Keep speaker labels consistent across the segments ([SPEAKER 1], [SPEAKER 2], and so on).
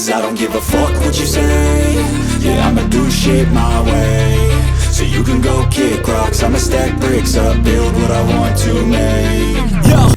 [SPEAKER 1] 'cause I don't give a fuck what you say. Yeah, I'ma do shit my way. So you can go kick rocks, I'ma stack bricks up, build what I want to make. Yo!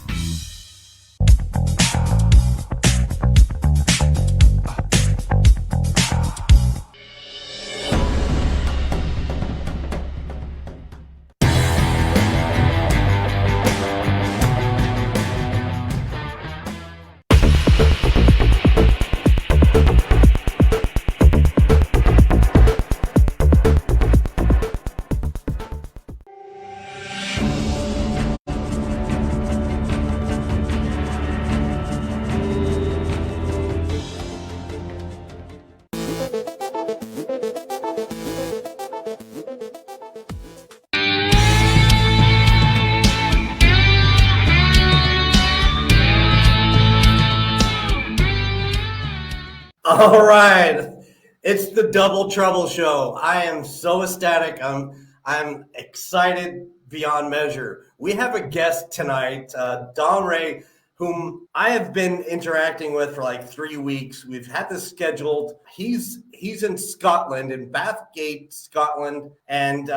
[SPEAKER 2] All right, it's the Double Trouble Show. I am so ecstatic. I'm excited beyond measure. We have a guest tonight, Dom Ray, whom I have been interacting with for like 3 weeks. We've had this scheduled. He's in Scotland, in Bathgate, Scotland, and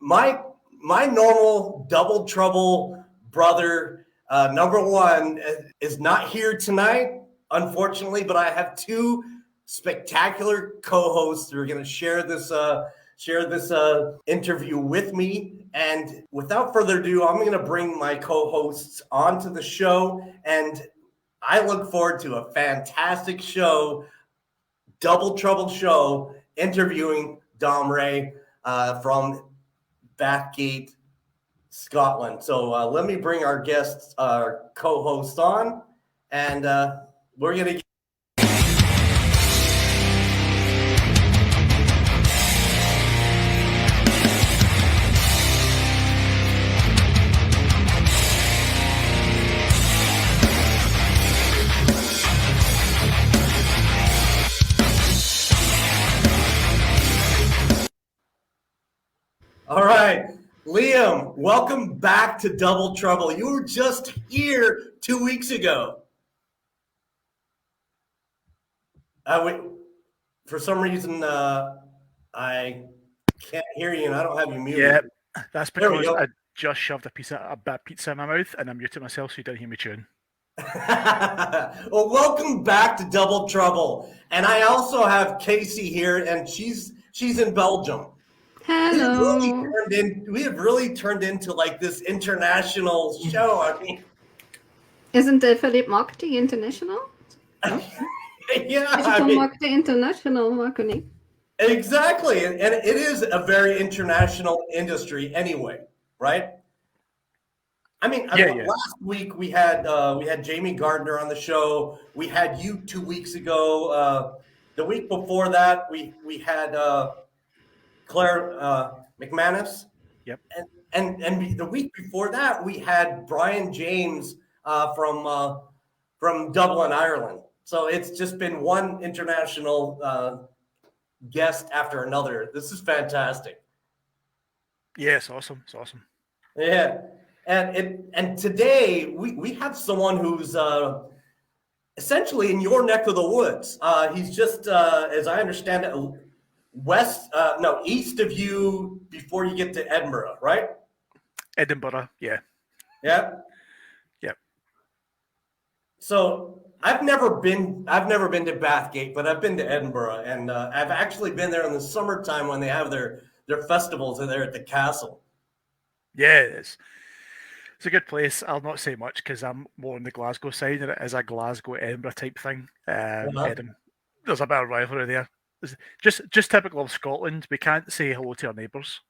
[SPEAKER 2] my normal Double Trouble brother, number one, is not here tonight, unfortunately, but I have two spectacular co-hosts who are going to share this interview with me. And without further ado, I'm going to bring my co-hosts onto the show, and I look forward to a fantastic show, Double Trouble Show, interviewing Dom Ray from Bathgate, Scotland. So let me bring our guests, our co-host on, and we're going to All right, Liam, welcome back to Double Trouble. You were just here 2 weeks ago. For some reason, I can't hear you, and I don't have you muted.
[SPEAKER 3] Yeah, that's because I just shoved a bit of pizza in my mouth, and I muted myself so you didn't hear me chewing.
[SPEAKER 2] Well, welcome back to Double Trouble. And I also have Casey here, and she's in Belgium.
[SPEAKER 4] Hello.
[SPEAKER 2] We have really turned into like this international show. I mean,
[SPEAKER 4] Isn't the Philippe Marketing international? No?
[SPEAKER 2] Yeah,
[SPEAKER 4] Marketing international, Marketing.
[SPEAKER 2] Exactly, and it is a very international industry anyway, right? I mean, last week we had Jamie Gardner on the show. We had you 2 weeks ago. The week before that, we had Claire McManus.
[SPEAKER 3] Yep.
[SPEAKER 2] And the week before that, we had Brian James from Dublin, Ireland. So it's just been one international guest after another. This is fantastic.
[SPEAKER 3] Yeah, it's awesome. It's awesome.
[SPEAKER 2] Yeah. And today we have someone who's essentially in your neck of the woods. He's just, as I understand it, east of you before you get to Edinburgh, right?
[SPEAKER 3] Edinburgh, yeah.
[SPEAKER 2] Yeah.
[SPEAKER 3] Yeah.
[SPEAKER 2] So I've never been to Bathgate, but I've been to Edinburgh, and I've actually been there in the summertime when they have their festivals there at the castle.
[SPEAKER 3] Yeah, it's a good place. I'll not say much because I'm more on the Glasgow side, and it is a Glasgow-Edinburgh type thing. There's a bit of rivalry there. Just typical of Scotland. We can't say hello to our neighbours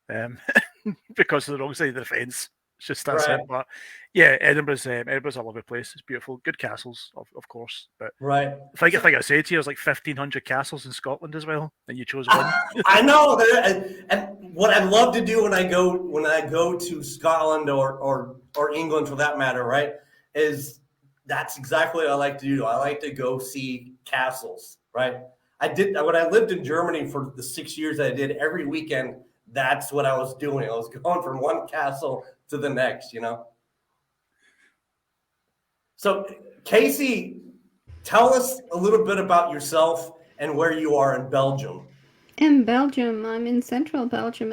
[SPEAKER 3] because of the wrong side of the fence. It's just that simple. But yeah, Edinburgh's a lovely place. It's beautiful. Good castles, of course. But
[SPEAKER 2] right.
[SPEAKER 3] I think I said to you, there's like 1,500 castles in Scotland as well, and you chose one.
[SPEAKER 2] I know. And what I love to do when I go to Scotland or England for that matter, right, is that's exactly what I like to do. I like to go see castles, right? When I lived in Germany for the 6 years I did, every weekend, that's what I was doing. I was going from one castle to the next, you know? So, Casey, tell us a little bit about yourself and where you are in Belgium.
[SPEAKER 4] In Belgium, I'm in central Belgium,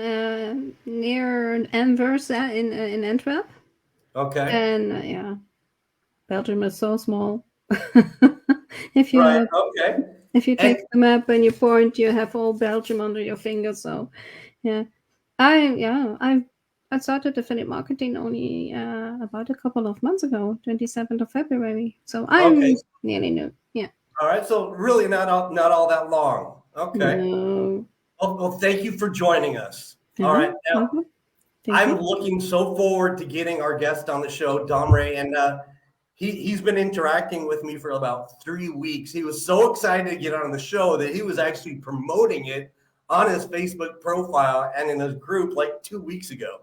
[SPEAKER 4] near Anvers, in Antwerp.
[SPEAKER 2] Okay.
[SPEAKER 4] And yeah, Belgium is so small. If you
[SPEAKER 2] Right. Okay.
[SPEAKER 4] if you take the map and you point, you have all Belgium under your finger. So yeah, I started affiliate marketing only about a couple of months ago, 27th of February. So I'm
[SPEAKER 2] Okay.
[SPEAKER 4] nearly new. Yeah.
[SPEAKER 2] All right. So really not all that long. Okay.
[SPEAKER 4] No.
[SPEAKER 2] Well, thank you for joining us.
[SPEAKER 4] Yeah,
[SPEAKER 2] All right. Now,
[SPEAKER 4] welcome. Thank
[SPEAKER 2] I'm
[SPEAKER 4] you.
[SPEAKER 2] looking so forward to getting our guest on the show, Dom Ray, and he's been interacting with me for about 3 weeks. He was so excited to get on the show that he was actually promoting it on his Facebook profile and in his group like 2 weeks ago.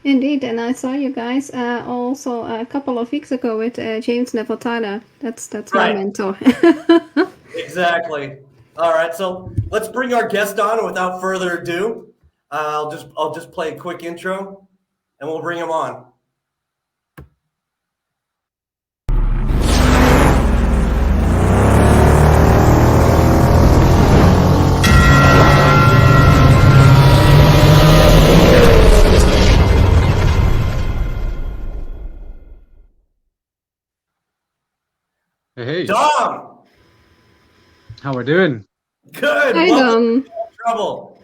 [SPEAKER 4] Indeed, and I saw you guys also a couple of weeks ago with James Neville Tyler. That's my
[SPEAKER 2] Right.
[SPEAKER 4] mentor.
[SPEAKER 2] Exactly. All right, so let's bring our guest on without further ado. I'll just play a quick intro, and we'll bring him on.
[SPEAKER 5] Hey,
[SPEAKER 2] Dom,
[SPEAKER 5] how we doing?
[SPEAKER 2] good.
[SPEAKER 4] Hi,
[SPEAKER 2] Welcome
[SPEAKER 4] Dom.
[SPEAKER 2] to Trouble.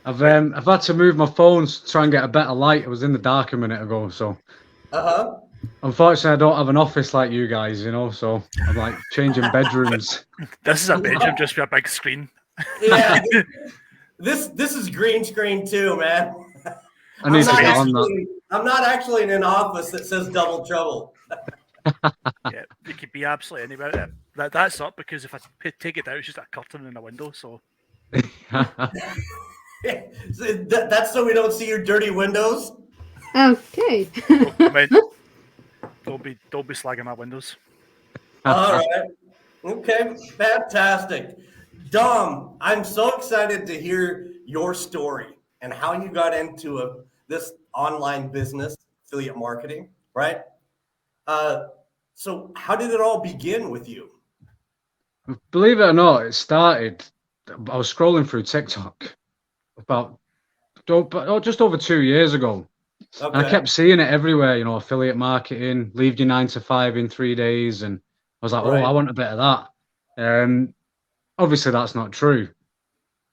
[SPEAKER 5] I've had to move my phone to try and get a better light. I was in the dark a minute ago, so unfortunately I don't have an office like you guys, so I'm like changing bedrooms.
[SPEAKER 3] This is a bedroom just for a big screen.
[SPEAKER 2] Yeah, this is green screen too, man.
[SPEAKER 5] I need to get on that.
[SPEAKER 2] I'm not actually in an office that says Double Trouble.
[SPEAKER 3] Yeah, you could be absolutely anywhere. That's up because if I take it down, it's just a curtain in a window. So
[SPEAKER 2] So that's so we don't see your dirty windows.
[SPEAKER 4] Okay.
[SPEAKER 3] I mean, don't be slagging my windows.
[SPEAKER 2] All right. Okay. Fantastic. Dom, I'm so excited to hear your story and how you got into this online business, affiliate marketing, right? So how did it all begin with you?
[SPEAKER 5] Believe it or not, it started. I was scrolling through TikTok about just over 2 years ago.
[SPEAKER 2] Okay.
[SPEAKER 5] And I kept seeing it everywhere, affiliate marketing, leave your 9 to 5 in 3 days. And I was like,
[SPEAKER 2] Right.
[SPEAKER 5] I want a bit of that. Obviously, that's not true.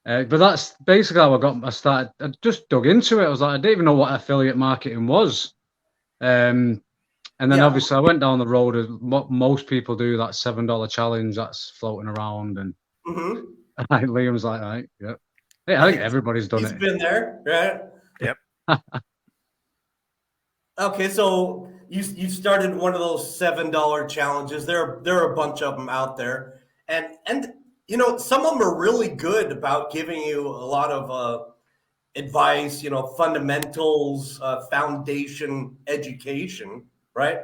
[SPEAKER 5] But that's basically how I started. I just dug into it. I was like, I didn't even know what affiliate marketing was. And then obviously I went down the road of what most people do, that $7 challenge that's floating around. And Liam's like, all right, yeah. Hey, I think everybody's done it.
[SPEAKER 2] He's been there, right?
[SPEAKER 3] Yep.
[SPEAKER 2] Okay, so you started one of those $7 challenges. There are a bunch of them out there, and some of them are really good about giving you a lot of advice, fundamentals, foundation education, right?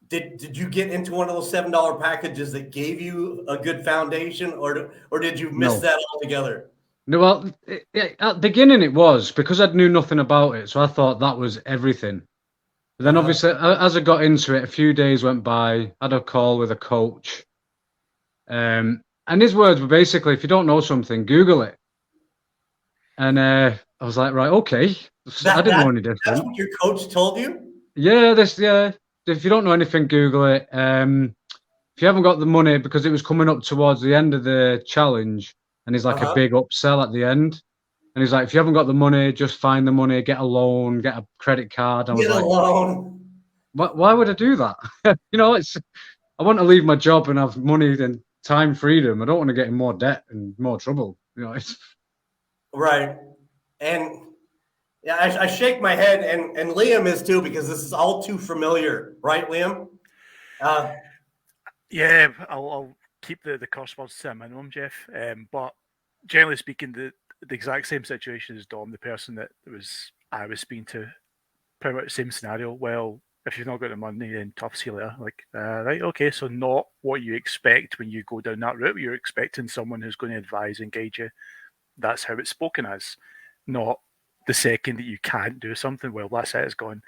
[SPEAKER 2] Did you get into one of those $7 packages that gave you a good foundation, or did you miss that altogether?
[SPEAKER 5] No, well, at the beginning it was because I knew nothing about it, so I thought that was everything. But then obviously, as I got into it, a few days went by. I had a call with a coach, and his words were basically, "If you don't know something, Google it." And I was like, "Right, okay." I didn't know any different.
[SPEAKER 2] That's what your coach told you?
[SPEAKER 5] Yeah, if you don't know anything, Google it. If you haven't got the money, because it was coming up towards the end of the challenge, and it's like a big upsell at the end. And he's like, if you haven't got the money, just find the money, get a loan, get a credit card. I was like,
[SPEAKER 2] loan.
[SPEAKER 5] Why would I do that? I want to leave my job and have money and time freedom. I don't want to get in more debt and more trouble.
[SPEAKER 2] Right. And yeah, I shake my head, and Liam is too, because this is all too familiar, right, Liam?
[SPEAKER 3] Yeah, I'll keep the curse words to a minimum, Jeff. But generally speaking, the exact same situation as Dom, the person that I was speaking to, pretty much the same scenario. Well, if you've not got the money, then tough, see you later. Like, right, okay, so not what you expect when you go down that route. You're expecting someone who's going to advise and guide you. That's how it's spoken as, not the second that you can't do something, well, that's it, it's gone.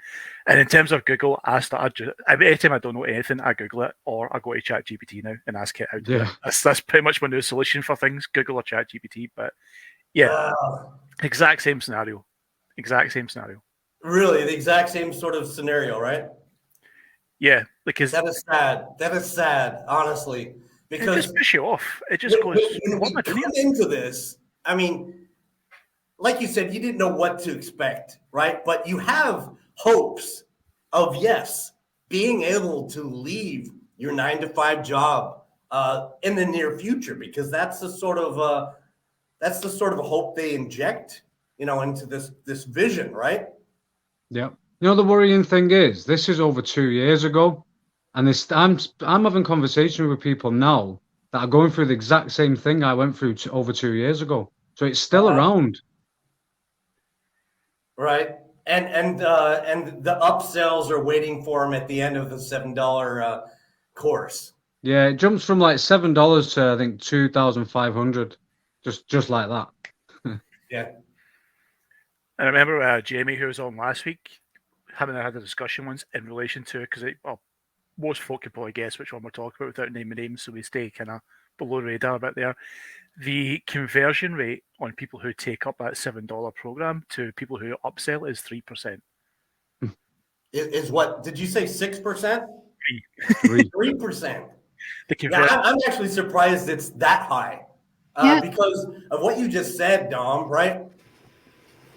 [SPEAKER 3] And in terms of Google, every time I don't know anything, I Google it, or I go to ChatGPT now and ask it how to do it. That's pretty much my new solution for things, Google or ChatGPT. But yeah, exact same scenario.
[SPEAKER 2] Really, the exact same sort of scenario, right?
[SPEAKER 3] Yeah, because
[SPEAKER 2] that is sad. That is sad, honestly, because
[SPEAKER 3] it just pisses you off. It just goes.
[SPEAKER 2] When we come into this, I mean, like you said, you didn't know what to expect, right? But you have hopes of, yes, being able to leave your 9-to-5 job in the near future, because that's the sort of hope they inject, into this vision, right?
[SPEAKER 5] Yeah. The worrying thing is, this is over 2 years ago, and I'm having conversations with people now that are going through the exact same thing I went through over 2 years ago. So it's still around.
[SPEAKER 2] Right. And the upsells are waiting for them at the end of the $7 course.
[SPEAKER 5] Yeah, it jumps from like $7 to I think 2,500, just like that.
[SPEAKER 2] Yeah.
[SPEAKER 3] And I remember Jamie, who was on last week, having had a discussion once in relation to it, because most folk can probably guess which one we're talking about without naming names, so we stay kind of below radar a bit there. The conversion rate on people who take up that $7 program to people who upsell is 3%.
[SPEAKER 2] Is what? Did you say 6%? 3%. I'm actually surprised it's that high because of what you just said, Dom. Right?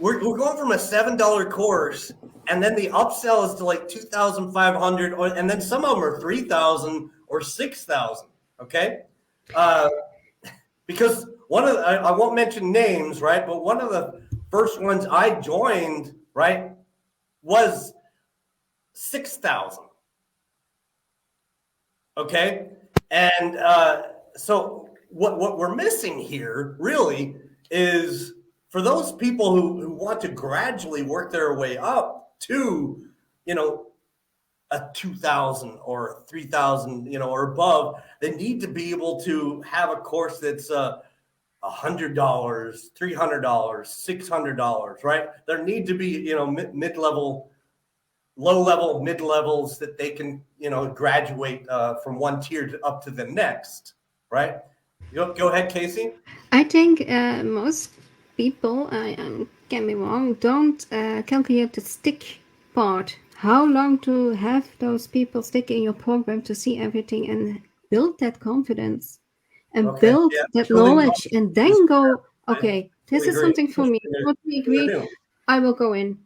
[SPEAKER 2] We're going from a $7 course, and then the upsell is to like 2,500, and then some of them are 3,000 or 6,000. Okay. Because I won't mention names, right? But one of the first ones I joined, right, was 6,000. Okay, and so what we're missing here really is for those people who want to gradually work their way up to, a 2,000 or 3,000, or above, they need to be able to have a course that's $100, $300, $600, right? There need to be, mid-level, low-level, mid-levels that they can, graduate from one tier up to the next, right? Go ahead, Casey.
[SPEAKER 4] I think most people, get me wrong, don't calculate the stick part. How long to have those people stick in your program to see everything and build that confidence and build that knowledge and then go, okay, this is something for me. Totally agree. I will go in.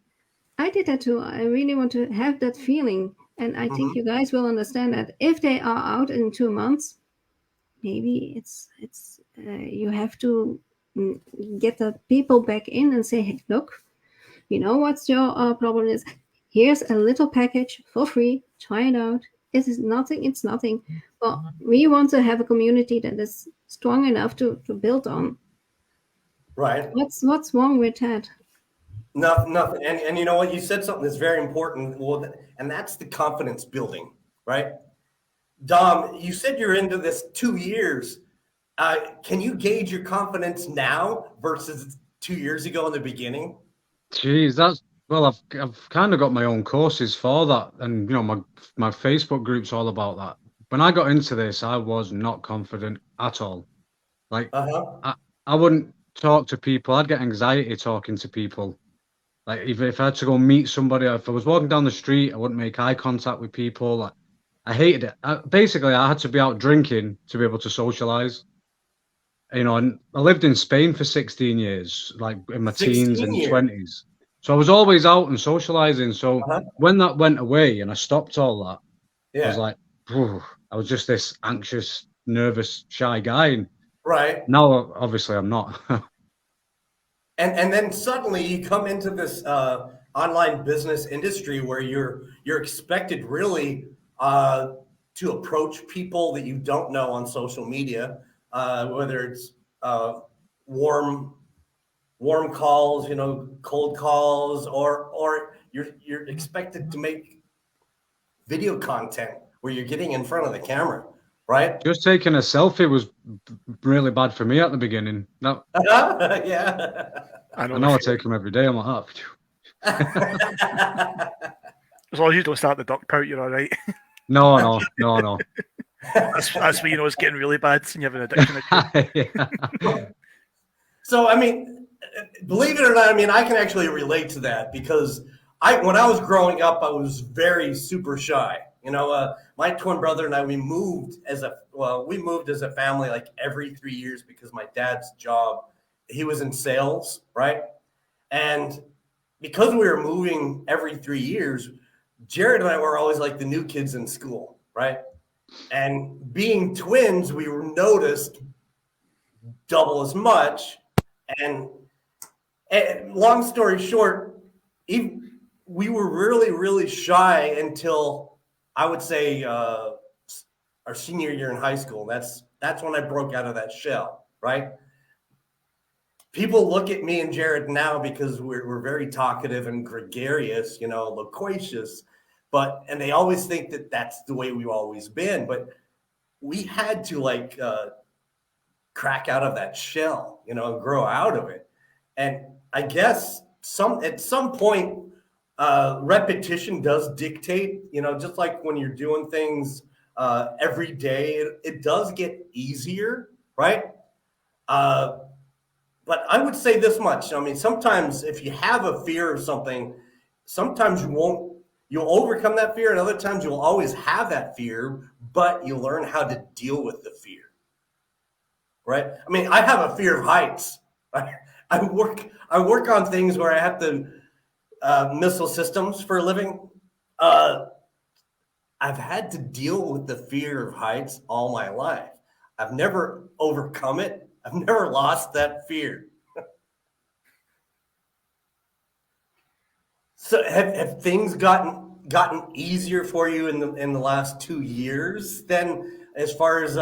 [SPEAKER 4] I did that too. I really want to have that feeling. And I think you guys will understand that if they are out in 2 months, maybe it's you have to get the people back in and say, hey, look, what's your problem is. Here's a little package for free. Try it out. It is nothing. It's nothing. But we want to have a community that is strong enough to build on.
[SPEAKER 2] Right.
[SPEAKER 4] What's wrong with that?
[SPEAKER 2] Nothing. And you know what? You said something that's very important. Well, and that's the confidence building, right? Dom, you said you're into this 2 years. Can you gauge your confidence now versus 2 years ago in the beginning?
[SPEAKER 5] Geez, I've kind of got my own courses for that, and my Facebook group's all about that. When I got into this, I was not confident at all. Like I wouldn't talk to people. I'd get anxiety talking to people. Like if I had to go meet somebody, if I was walking down the street, I wouldn't make eye contact with people. Like, I hated it. Basically, I had to be out drinking to be able to socialize. And I lived in Spain for 16 years, like in my teens and 20s. So I was always out and socializing. So when that went away and I stopped all that, I was like, I was just this anxious, nervous, shy guy. And now, obviously, I'm not.
[SPEAKER 2] And then suddenly you come into this online business industry where you're expected really to approach people that you don't know on social media, whether it's warm calls, cold calls, or you're expected to make video content where you're getting in front of the camera, right?
[SPEAKER 5] Just taking a selfie was really bad for me at the beginning. No,
[SPEAKER 2] Yeah.
[SPEAKER 5] I know I take them every day. I'm like, oh.
[SPEAKER 3] As long as you don't start the duck pout, you're all right.
[SPEAKER 5] No.
[SPEAKER 3] That's when you know it's getting really bad and you have an addiction.
[SPEAKER 5] Yeah.
[SPEAKER 2] So, I mean, believe it or not, I mean, I can actually relate to that because when I was growing up, I was very super shy. You know, my twin brother and I, we moved as a family like every 3 years because my dad's job, he was in sales, right? And because we were moving every 3 years, Jared and I were always like the new kids in school, right? And being twins, we were noticed double as much. And long story short, we were really, really shy until I would say our senior year in high school. That's when I broke out of that shell, right? People look at me and Jared now because we're very talkative and gregarious, you know, loquacious, and they always think that that's the way we've always been. But we had to crack out of that shell, you know, and grow out of it. And I guess at some point, repetition does dictate, you know, just like when you're doing things every day, it does get easier, right? But I would say this much. I mean, sometimes if you have a fear of something, sometimes you'll overcome that fear, and other times you'll always have that fear, but you learn how to deal with the fear. Right? I mean, I have a fear of heights. Right? I work on things where I have to missile systems for a living. I've had to deal with the fear of heights all my life. I've never overcome it. I've never lost that fear. So have things gotten easier for you in the last 2 years then, as far as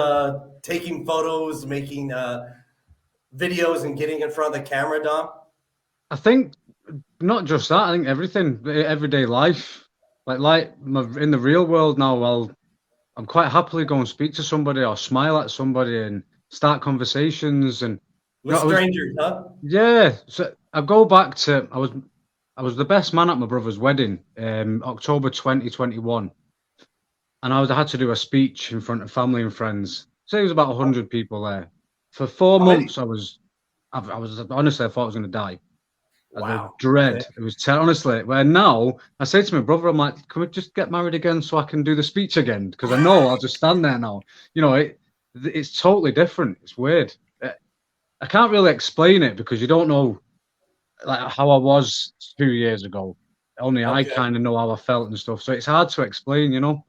[SPEAKER 2] taking photos, making videos, and getting in front of the camera, Dom?
[SPEAKER 5] I think not just that. I think everything, everyday life, like in the real world now. Well, I'm quite happily go and speak to somebody or smile at somebody and start conversations and
[SPEAKER 2] with strangers, huh?
[SPEAKER 5] Yeah. So I go back to I was the best man at my brother's wedding, October 2021, and I had to do a speech in front of family and friends. So it was about 100 people there. For 4 months, I was honestly, I thought I was going to die.
[SPEAKER 2] Wow.
[SPEAKER 5] The dread. It was honestly. Where now I say to my brother, I'm like, can we just get married again so I can do the speech again? Because I know I'll just stand there now. You know, it's totally different. It's weird. I can't really explain it because you don't know like how I was 2 years ago. Only I kind of know how I felt and stuff. So it's hard to explain, you know.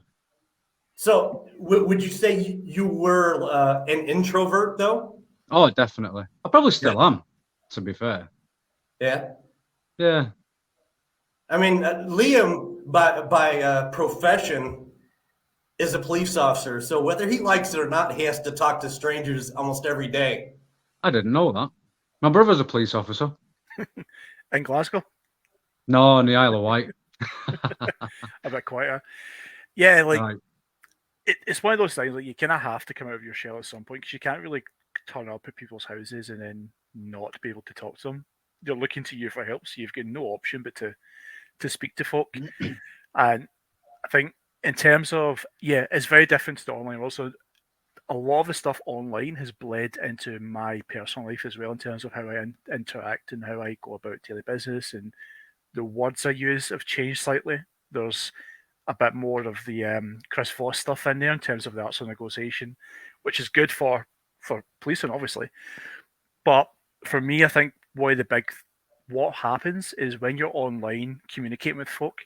[SPEAKER 2] So would you say you were an introvert though?
[SPEAKER 5] Oh, definitely. I probably still am, to be fair.
[SPEAKER 2] Yeah.
[SPEAKER 5] Yeah.
[SPEAKER 2] I mean, Liam, by profession, is a police officer. So whether he likes it or not, he has to talk to strangers almost every day.
[SPEAKER 5] I didn't know that. My brother's a police officer.
[SPEAKER 3] In Glasgow?
[SPEAKER 5] No, in the Isle of Wight.
[SPEAKER 3] A bit quieter. Yeah, like
[SPEAKER 5] Right.
[SPEAKER 3] it's one of those things. Like you kind of have to come out of your shell at some point because you can't really turn up at people's houses and then not be able to talk to them. They're looking to you for help, so you've got no option but to speak to folk. And I think in terms of it's very different to the online world. So a lot of the stuff online has bled into my personal life as well in terms of how I interact and how I go about daily business, and the words I use have changed slightly. There's a bit more of the Chris Voss stuff in there in terms of the arts of negotiation, which is good for policing, obviously. But for me, I think what happens is when you're online communicating with folk,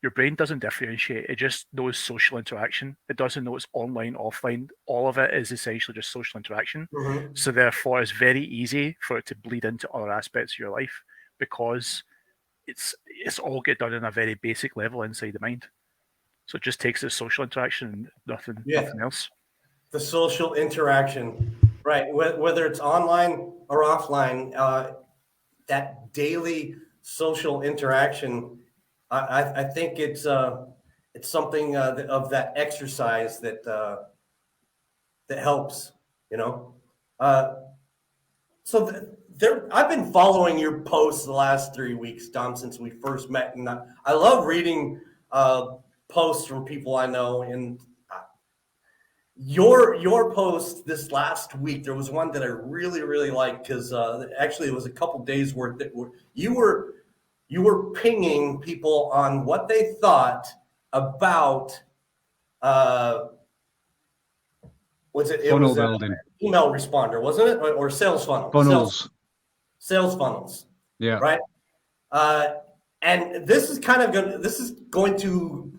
[SPEAKER 3] your brain doesn't differentiate. It just knows social interaction. It doesn't know it's online, offline. All of it is essentially just social interaction.
[SPEAKER 2] Mm-hmm.
[SPEAKER 3] So therefore, it's very easy for it to bleed into other aspects of your life because it's all get done on a very basic level inside the mind. So it just takes the social interaction and nothing else.
[SPEAKER 2] The social interaction, right? Whether it's online or offline, that daily social interaction, I think it's something of that exercise that that helps, you know. So I've been following your posts the last 3 weeks, Dom, since we first met, and I love reading posts from people I know. And your post this last week, there was one that I really liked because actually it was a couple days worth that you were pinging people on what they thought about
[SPEAKER 5] Funnel building.
[SPEAKER 2] Email responder, wasn't it? Or sales funnel?
[SPEAKER 5] Funnels.
[SPEAKER 2] Sales funnels.
[SPEAKER 5] Yeah.
[SPEAKER 2] Right. And this is going to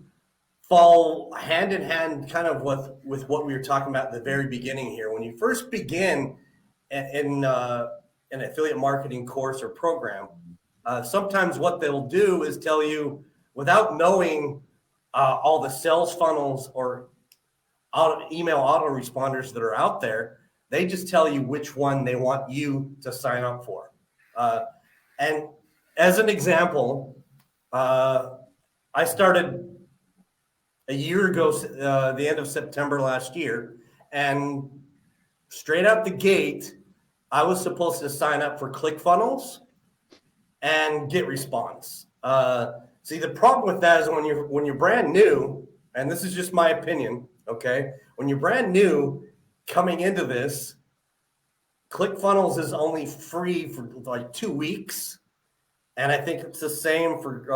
[SPEAKER 2] fall hand in hand kind of with what we were talking about at the very beginning here. When you first begin in an affiliate marketing course or program, sometimes what they'll do is tell you, without knowing all the sales funnels or email autoresponders that are out there, they just tell you which one they want you to sign up for. And as an example, I started a year ago, the end of September last year, and straight out the gate, I was supposed to sign up for ClickFunnels and GetResponse. See, the problem with that is when you're brand new, and this is just my opinion, okay? When you're brand new coming into this, ClickFunnels is only free for like 2 weeks. And I think it's the same for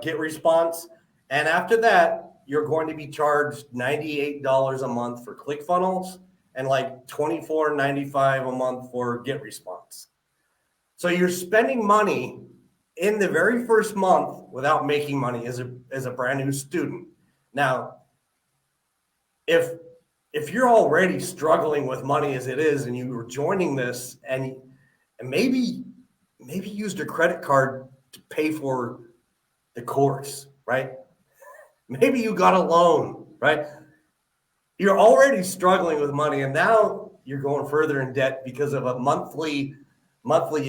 [SPEAKER 2] GetResponse. And after that, you're going to be charged $98 a month for ClickFunnels and like $24.95 a month for GetResponse. So you're spending money in the very first month without making money as a brand new student. Now, if you're already struggling with money as it is, and you were joining this and maybe used a credit card to pay for the course, right? Maybe you got a loan, right? You're already struggling with money, and now you're going further in debt because of a monthly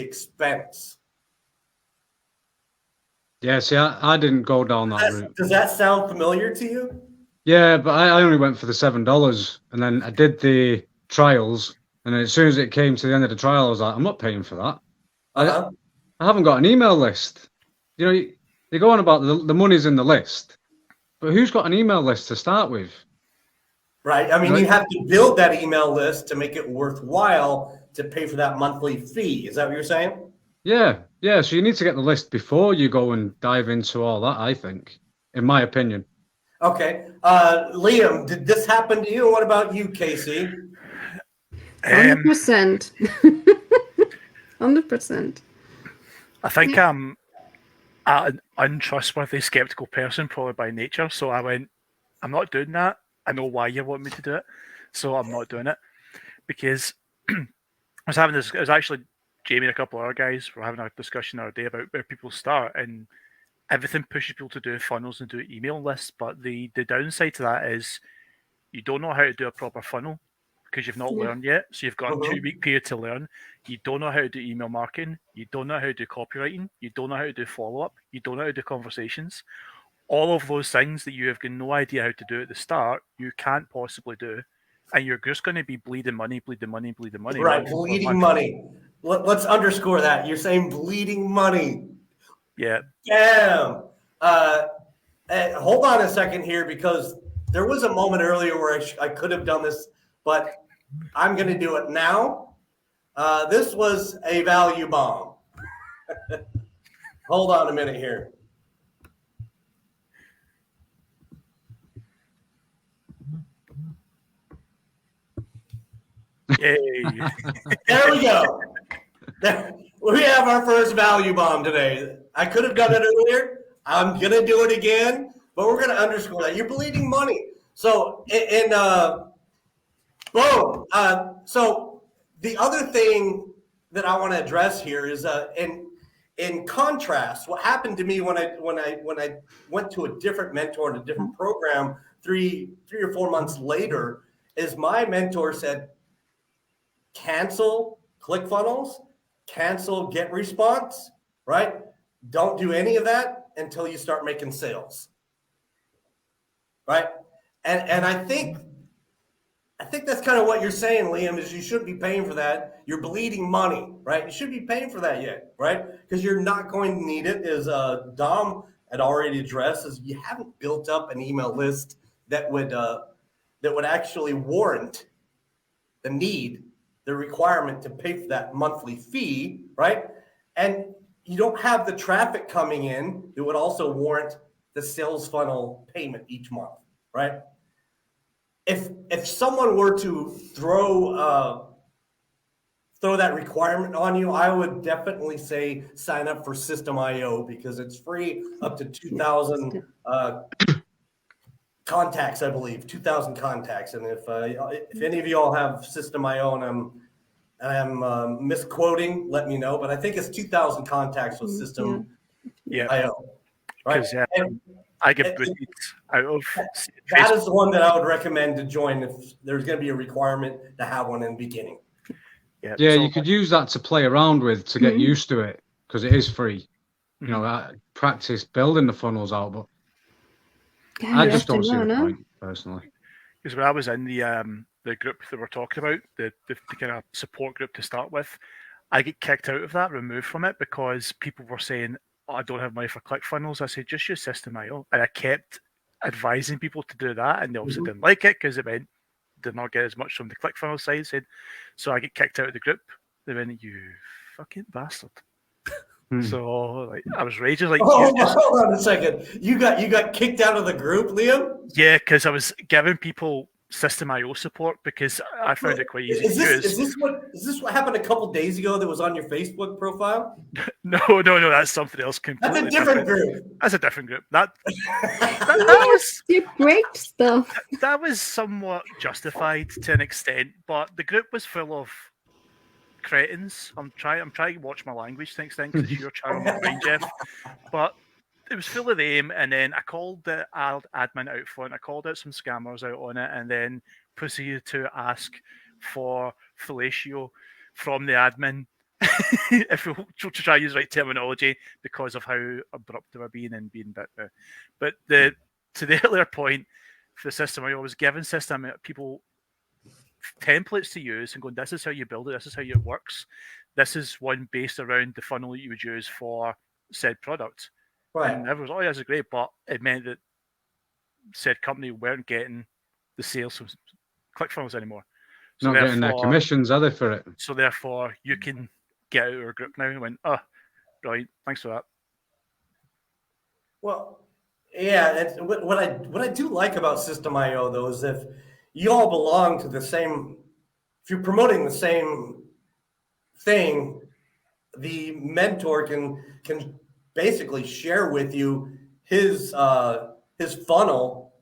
[SPEAKER 2] expense.
[SPEAKER 5] Yeah, see, I didn't go down that route.
[SPEAKER 2] Does that sound familiar to you?
[SPEAKER 5] Yeah, but I only went for the $7, and then I did the trials, and then as soon as it came to the end of the trial, I was like, I'm not paying for that. I haven't got an email list. You know, they go on about the money's in the list, but who's got an email list to start with?
[SPEAKER 2] Right. I mean, you have to build that email list to make it worthwhile to pay for that monthly fee. Is that what you're saying?
[SPEAKER 5] Yeah. So you need to get the list before you go and dive into all that, I think, in my opinion.
[SPEAKER 2] Okay. Liam, did this happen to you? What about you, Casey?
[SPEAKER 4] 100%. 100%.
[SPEAKER 3] I think I'm an untrustworthy, skeptical person, probably by nature. So I went, I'm not doing that. I know why you want me to do it, so I'm not doing it. Because I was having this, it was actually Jamie and a couple of other guys were having a discussion the other day about where people start, and everything pushes people to do funnels and do email lists. But the downside to that is you don't know how to do a proper funnel because you've not learned yet. So you've got a 2-week period to learn. You don't know how to do email marketing. You don't know how to do copywriting. You don't know how to do follow-up. You don't know how to do conversations. All of those things that you have got no idea how to do at the start, you can't possibly do. And you're just going to be bleeding money.
[SPEAKER 2] Right, bleeding money. Let's underscore that. You're saying bleeding money.
[SPEAKER 3] Yeah.
[SPEAKER 2] Damn. Hold on a second here, because there was a moment earlier where I could have done this, but I'm going to do it now. This was a value bomb. Hold on a minute here.
[SPEAKER 3] Yay.
[SPEAKER 2] There we go. We have our first value bomb today. I could have done it earlier. I'm going to do it again, but we're going to underscore that. You're bleeding money. So, boom. So the other thing that I want to address here is, in contrast, what happened to me when I went to a different mentor in a different program 3 or 4 months later, is my mentor said, cancel ClickFunnels, cancel GetResponse, right? Don't do any of that until you start making sales, right? And I think I think that's kind of what you're saying, Liam, is you shouldn't be paying for that. You're bleeding money, right? You shouldn't be paying for that yet, right? Because you're not going to need it, as Dom had already addressed, is you haven't built up an email list that would actually warrant the requirement to pay for that monthly fee, right? And you don't have the traffic coming in that would also warrant the sales funnel payment each month, right? If someone were to throw that requirement on you, I would definitely say sign up for System.io because it's free up to 2,000 contacts, I believe, 2,000 contacts. And if any of you all have System.io and I'm misquoting, let me know. But I think it's 2,000 contacts with System.io, right?
[SPEAKER 3] I get boosted out of
[SPEAKER 2] that is the one that I would recommend to join if there's going to be a requirement to have one in the beginning.
[SPEAKER 5] Yeah, you could use that to play around with to get used to it because it is free. You know, practice building the funnels out, but I just don't see the point personally.
[SPEAKER 3] Because when I was in the group that we're talking about, the kind of support group to start with, I get kicked out of that, removed from it because people were saying, "Oh, I don't have money for ClickFunnels." I said, "Just use System.io," and I kept advising people to do that, and they obviously didn't like it because it meant did not get as much from the ClickFunnels side. So I get kicked out of the group. They went, "You fucking bastard." So like, I was raging. Like,
[SPEAKER 2] hold on a second. You got kicked out of the group, Liam?
[SPEAKER 3] Yeah, because I was giving people System.io support because I found it quite easy to use.
[SPEAKER 2] Is this what happened a couple days ago that was on your Facebook profile?
[SPEAKER 3] No, that's something else completely.
[SPEAKER 2] That's a different group.
[SPEAKER 3] That's a different group. That was
[SPEAKER 4] you break stuff.
[SPEAKER 3] That was somewhat justified to an extent, but the group was full of cretins. I'm trying to watch my language to an extent because it's your channel, not mine, Jeff. But it was full of them, and then I called the admin out front. I called out some scammers out on it, and then proceeded to ask for fellatio from the admin if we to try to use the right terminology because of how abrupt they were being and being bit. But to the earlier point, for the system, I was giving people templates to use and going, this is how you build it, this is how it works. This is one based around the funnel that you would use for said product. Right. And everyone was, oh, yeah, that's great, but it meant that said company weren't getting the sales from ClickFunnels anymore.
[SPEAKER 5] So not getting their commissions, are they, for it?
[SPEAKER 3] So therefore, you can get out of our group now. And went, oh, right, thanks for that.
[SPEAKER 2] Well, yeah, what I do like about System.io, though, is if you all belong to the same, if you're promoting the same thing, the mentor can basically share with you his funnel,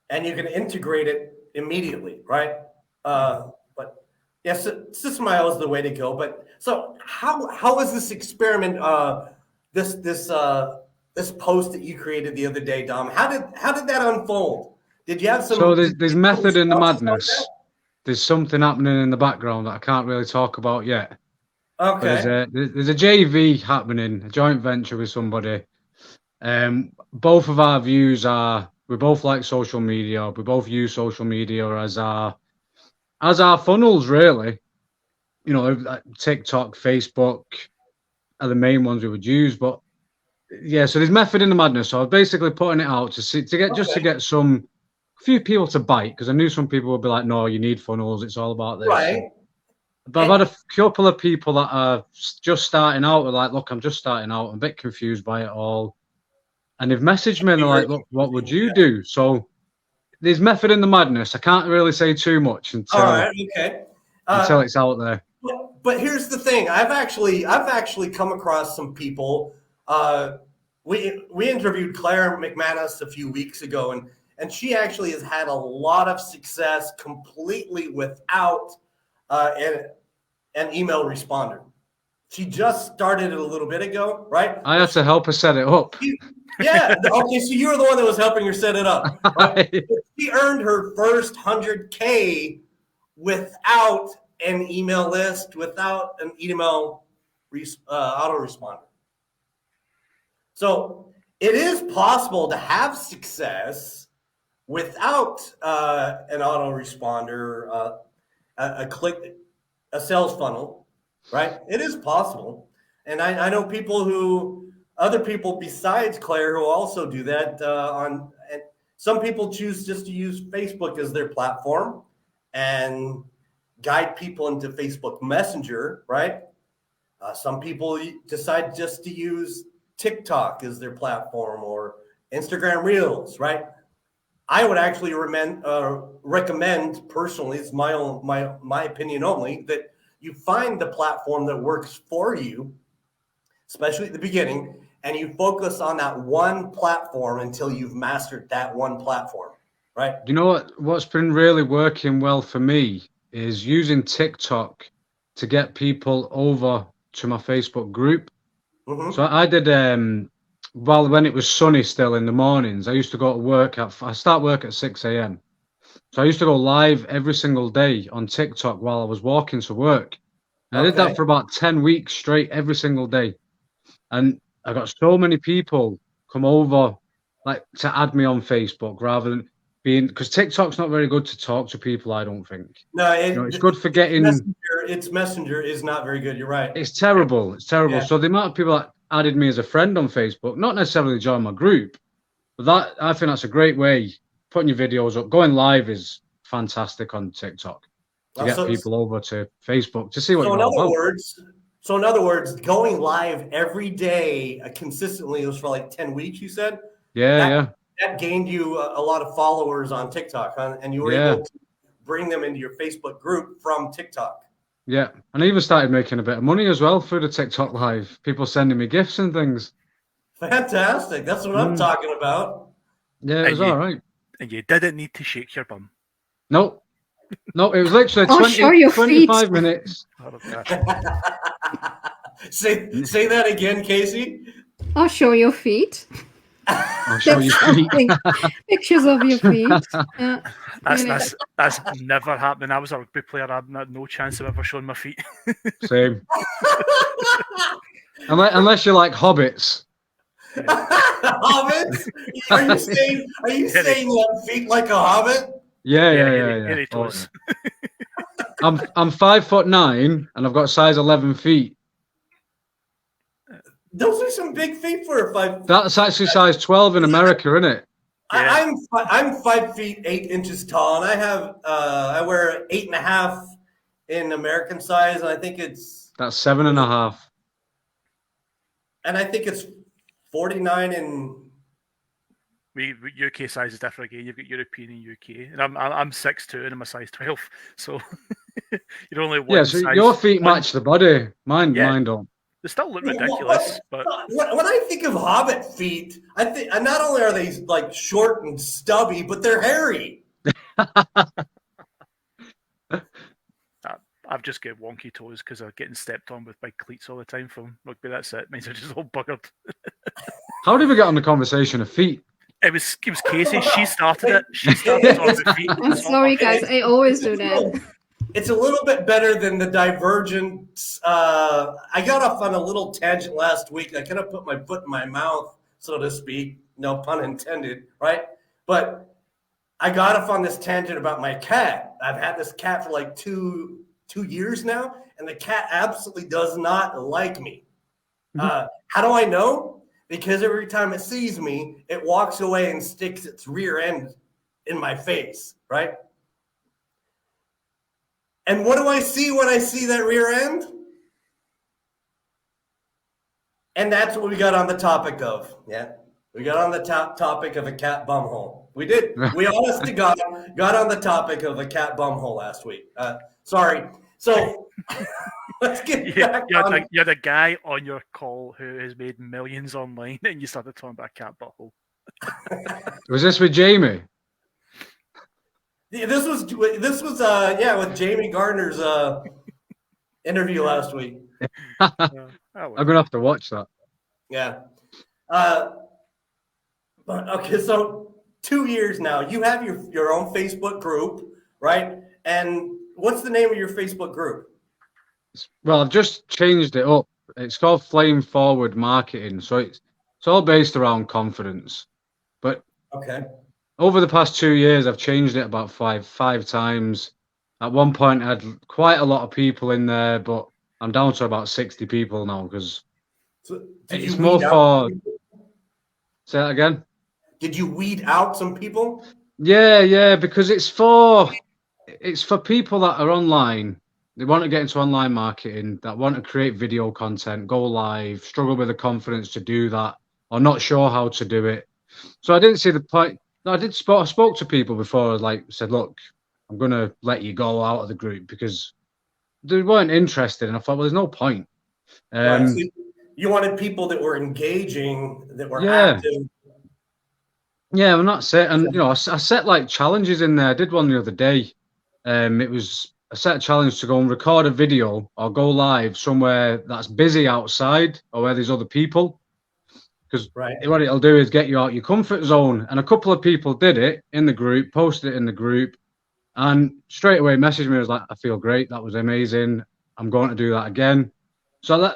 [SPEAKER 2] and you can integrate it immediately, right? But yes, System.io is the way to go. But so how was this experiment? This post that you created the other day, Dom. How did that unfold? Did you have some?
[SPEAKER 5] So there's method in the madness. There's something happening in the background that I can't really talk about yet.
[SPEAKER 2] Okay.
[SPEAKER 5] There's a JV happening, a joint venture with somebody. Both of our views are we both like social media. We both use social media as our funnels, really. You know, TikTok, Facebook are the main ones we would use. But yeah, so there's method in the madness. So I was basically putting it out to get some few people to bite, because I knew some people would be like, no, you need funnels. It's all about this.
[SPEAKER 2] Right.
[SPEAKER 5] But I've had a couple of people that are just starting out. Are like, look, I'm just starting out. I'm a bit confused by it all. And they've messaged me and they're like, look, what would you do? So there's method in the madness. I can't really say too much until it's out there.
[SPEAKER 2] But here's the thing. I've actually come across some people. We interviewed Claire McManus a few weeks ago, and she actually has had a lot of success completely without an email responder. She just started it a little bit ago, right?
[SPEAKER 5] I had to help her set it up.
[SPEAKER 2] Yeah. Okay. So you were the one that was helping her set it up. Right? She earned her first 100K without an email list, without an email autoresponder. So it is possible to have success without an autoresponder, a sales funnel, right? It is possible. And I know other people besides Claire who also do that and some people choose just to use Facebook as their platform and guide people into Facebook Messenger, right? Some people decide just to use TikTok as their platform or Instagram Reels, right? I would actually recommend personally, it's my opinion only, that you find the platform that works for you, especially at the beginning, and you focus on that one platform until you've mastered that one platform, right?
[SPEAKER 5] You know what's been really working well for me is using TikTok to get people over to my Facebook group. Mm-hmm. So I did when it was sunny still in the mornings, I used to go to work I start work at 6 a.m. So I used to go live every single day on TikTok while I was walking to work. And I did that for about 10 weeks straight every single day. And I got so many people come over like to add me on Facebook rather than because TikTok's not very good to talk to people, I don't think.
[SPEAKER 2] No,
[SPEAKER 5] it's good for getting
[SPEAKER 2] Messenger is not very good. You're right.
[SPEAKER 5] It's terrible. It's terrible. Yeah. So the amount of people that added me as a friend on Facebook, not necessarily join my group, but I think that's a great way. Putting your videos up, going live is fantastic on TikTok to get people over to Facebook to see what you're about.
[SPEAKER 2] So in other words, going live every day consistently, it was for like 10 weeks, you said?
[SPEAKER 5] Yeah.
[SPEAKER 2] That gained you a lot of followers on TikTok, huh? And you were able to bring them into your Facebook group from TikTok.
[SPEAKER 5] Yeah, and I even started making a bit of money as well through the TikTok live. People sending me gifts and things.
[SPEAKER 2] Fantastic. That's what I'm talking about.
[SPEAKER 5] Yeah, it was all right.
[SPEAKER 3] And you didn't need to shake your bum.
[SPEAKER 5] No, it was literally 25 minutes.
[SPEAKER 2] Say that again, Casey.
[SPEAKER 4] I'll show your feet.
[SPEAKER 5] I'll show you feet.
[SPEAKER 4] Pictures of your feet.
[SPEAKER 3] That's never happening. I was a rugby player. I had no chance of ever showing my feet.
[SPEAKER 5] Same. Unless you're like hobbits.
[SPEAKER 2] Yeah. Hobbits? Are you saying you have feet like a hobbit?
[SPEAKER 5] Yeah. I'm 5'9" and I've got size 11 feet.
[SPEAKER 2] Those are some big feet for a 5.
[SPEAKER 5] That's actually size 12 in America, isn't it?
[SPEAKER 2] Yeah. I'm 5 feet 8 inches tall, and I wear 8.5 in American size, and I think it's
[SPEAKER 5] 7.5.
[SPEAKER 2] And I think it's 49 in.
[SPEAKER 3] UK size is different again. You've got European and UK, and I'm 6'2" and I'm a size 12, so you're only one.
[SPEAKER 5] Yeah, so your feet match the body. Mine don't.
[SPEAKER 3] They still look ridiculous, but
[SPEAKER 2] when I think of hobbit feet, I think not only are they like short and stubby, but they're hairy.
[SPEAKER 3] I've just got wonky toes because I'm getting stepped on with big cleats all the time from rugby. That's it. Means I'm just all buggered.
[SPEAKER 5] How did we get on the conversation of feet?
[SPEAKER 3] It was Casey. She started it. She started on the feet.
[SPEAKER 4] I'm sorry, guys. I always do that.
[SPEAKER 2] It's a little bit better than the divergence. I got off on a little tangent last week. I kind of put my foot in my mouth, so to speak. No pun intended, right? But I got off on this tangent about my cat. I've had this cat for like two years now, and the cat absolutely does not like me. How do I know? Because every time it sees me, it walks away and sticks its rear end in my face, right? And what do I see when I see that rear end? And that's what we got on the topic of. Yeah. We got on the topic of a cat bumhole. We did. We honest to God got on the topic of a cat bumhole last week. Sorry. So let's get back on.
[SPEAKER 3] You're the guy on your call who has made millions online and you started talking about a cat butthole.
[SPEAKER 5] Was this with Jamie?
[SPEAKER 2] Yeah, this was with Jamie Gardner's interview last week.
[SPEAKER 5] I'm gonna have to watch that.
[SPEAKER 2] Yeah. But okay, so 2 years now. You have your own Facebook group, right? And what's the name of your Facebook group?
[SPEAKER 5] Well, I've just changed it up. It's called Flame Forward Marketing. So it's all based around confidence. But
[SPEAKER 2] okay.
[SPEAKER 5] over the past 2 years, I've changed it about five times. At one point, I had quite a lot of people in there, but I'm down to about 60 people now because
[SPEAKER 2] So did
[SPEAKER 5] it's
[SPEAKER 2] you
[SPEAKER 5] more
[SPEAKER 2] weed out
[SPEAKER 5] for.
[SPEAKER 2] some people?
[SPEAKER 5] Say that again.
[SPEAKER 2] Did you weed out some people?
[SPEAKER 5] Yeah, because it's for people that are online. They want to get into online marketing, that want to create video content, go live, struggle with the confidence to do that, or not sure how to do it. So I didn't see the point. No, I spoke to people before, like said, look, I'm going to let you go out of the group because they weren't interested. And I thought, well, there's no point.
[SPEAKER 2] Right. So you wanted people that were engaging, that were
[SPEAKER 5] Yeah.
[SPEAKER 2] active.
[SPEAKER 5] Yeah, and that's it. And I set like challenges in there. I did one the other day. It was a set challenge to go and record a video or go live somewhere that's busy outside or where there's other people. Because what it'll do is get you out your comfort zone. And a couple of people did it in the group, posted it in the group, and straight away messaged me. I was like, I feel great. That was amazing. I'm going to do that again. So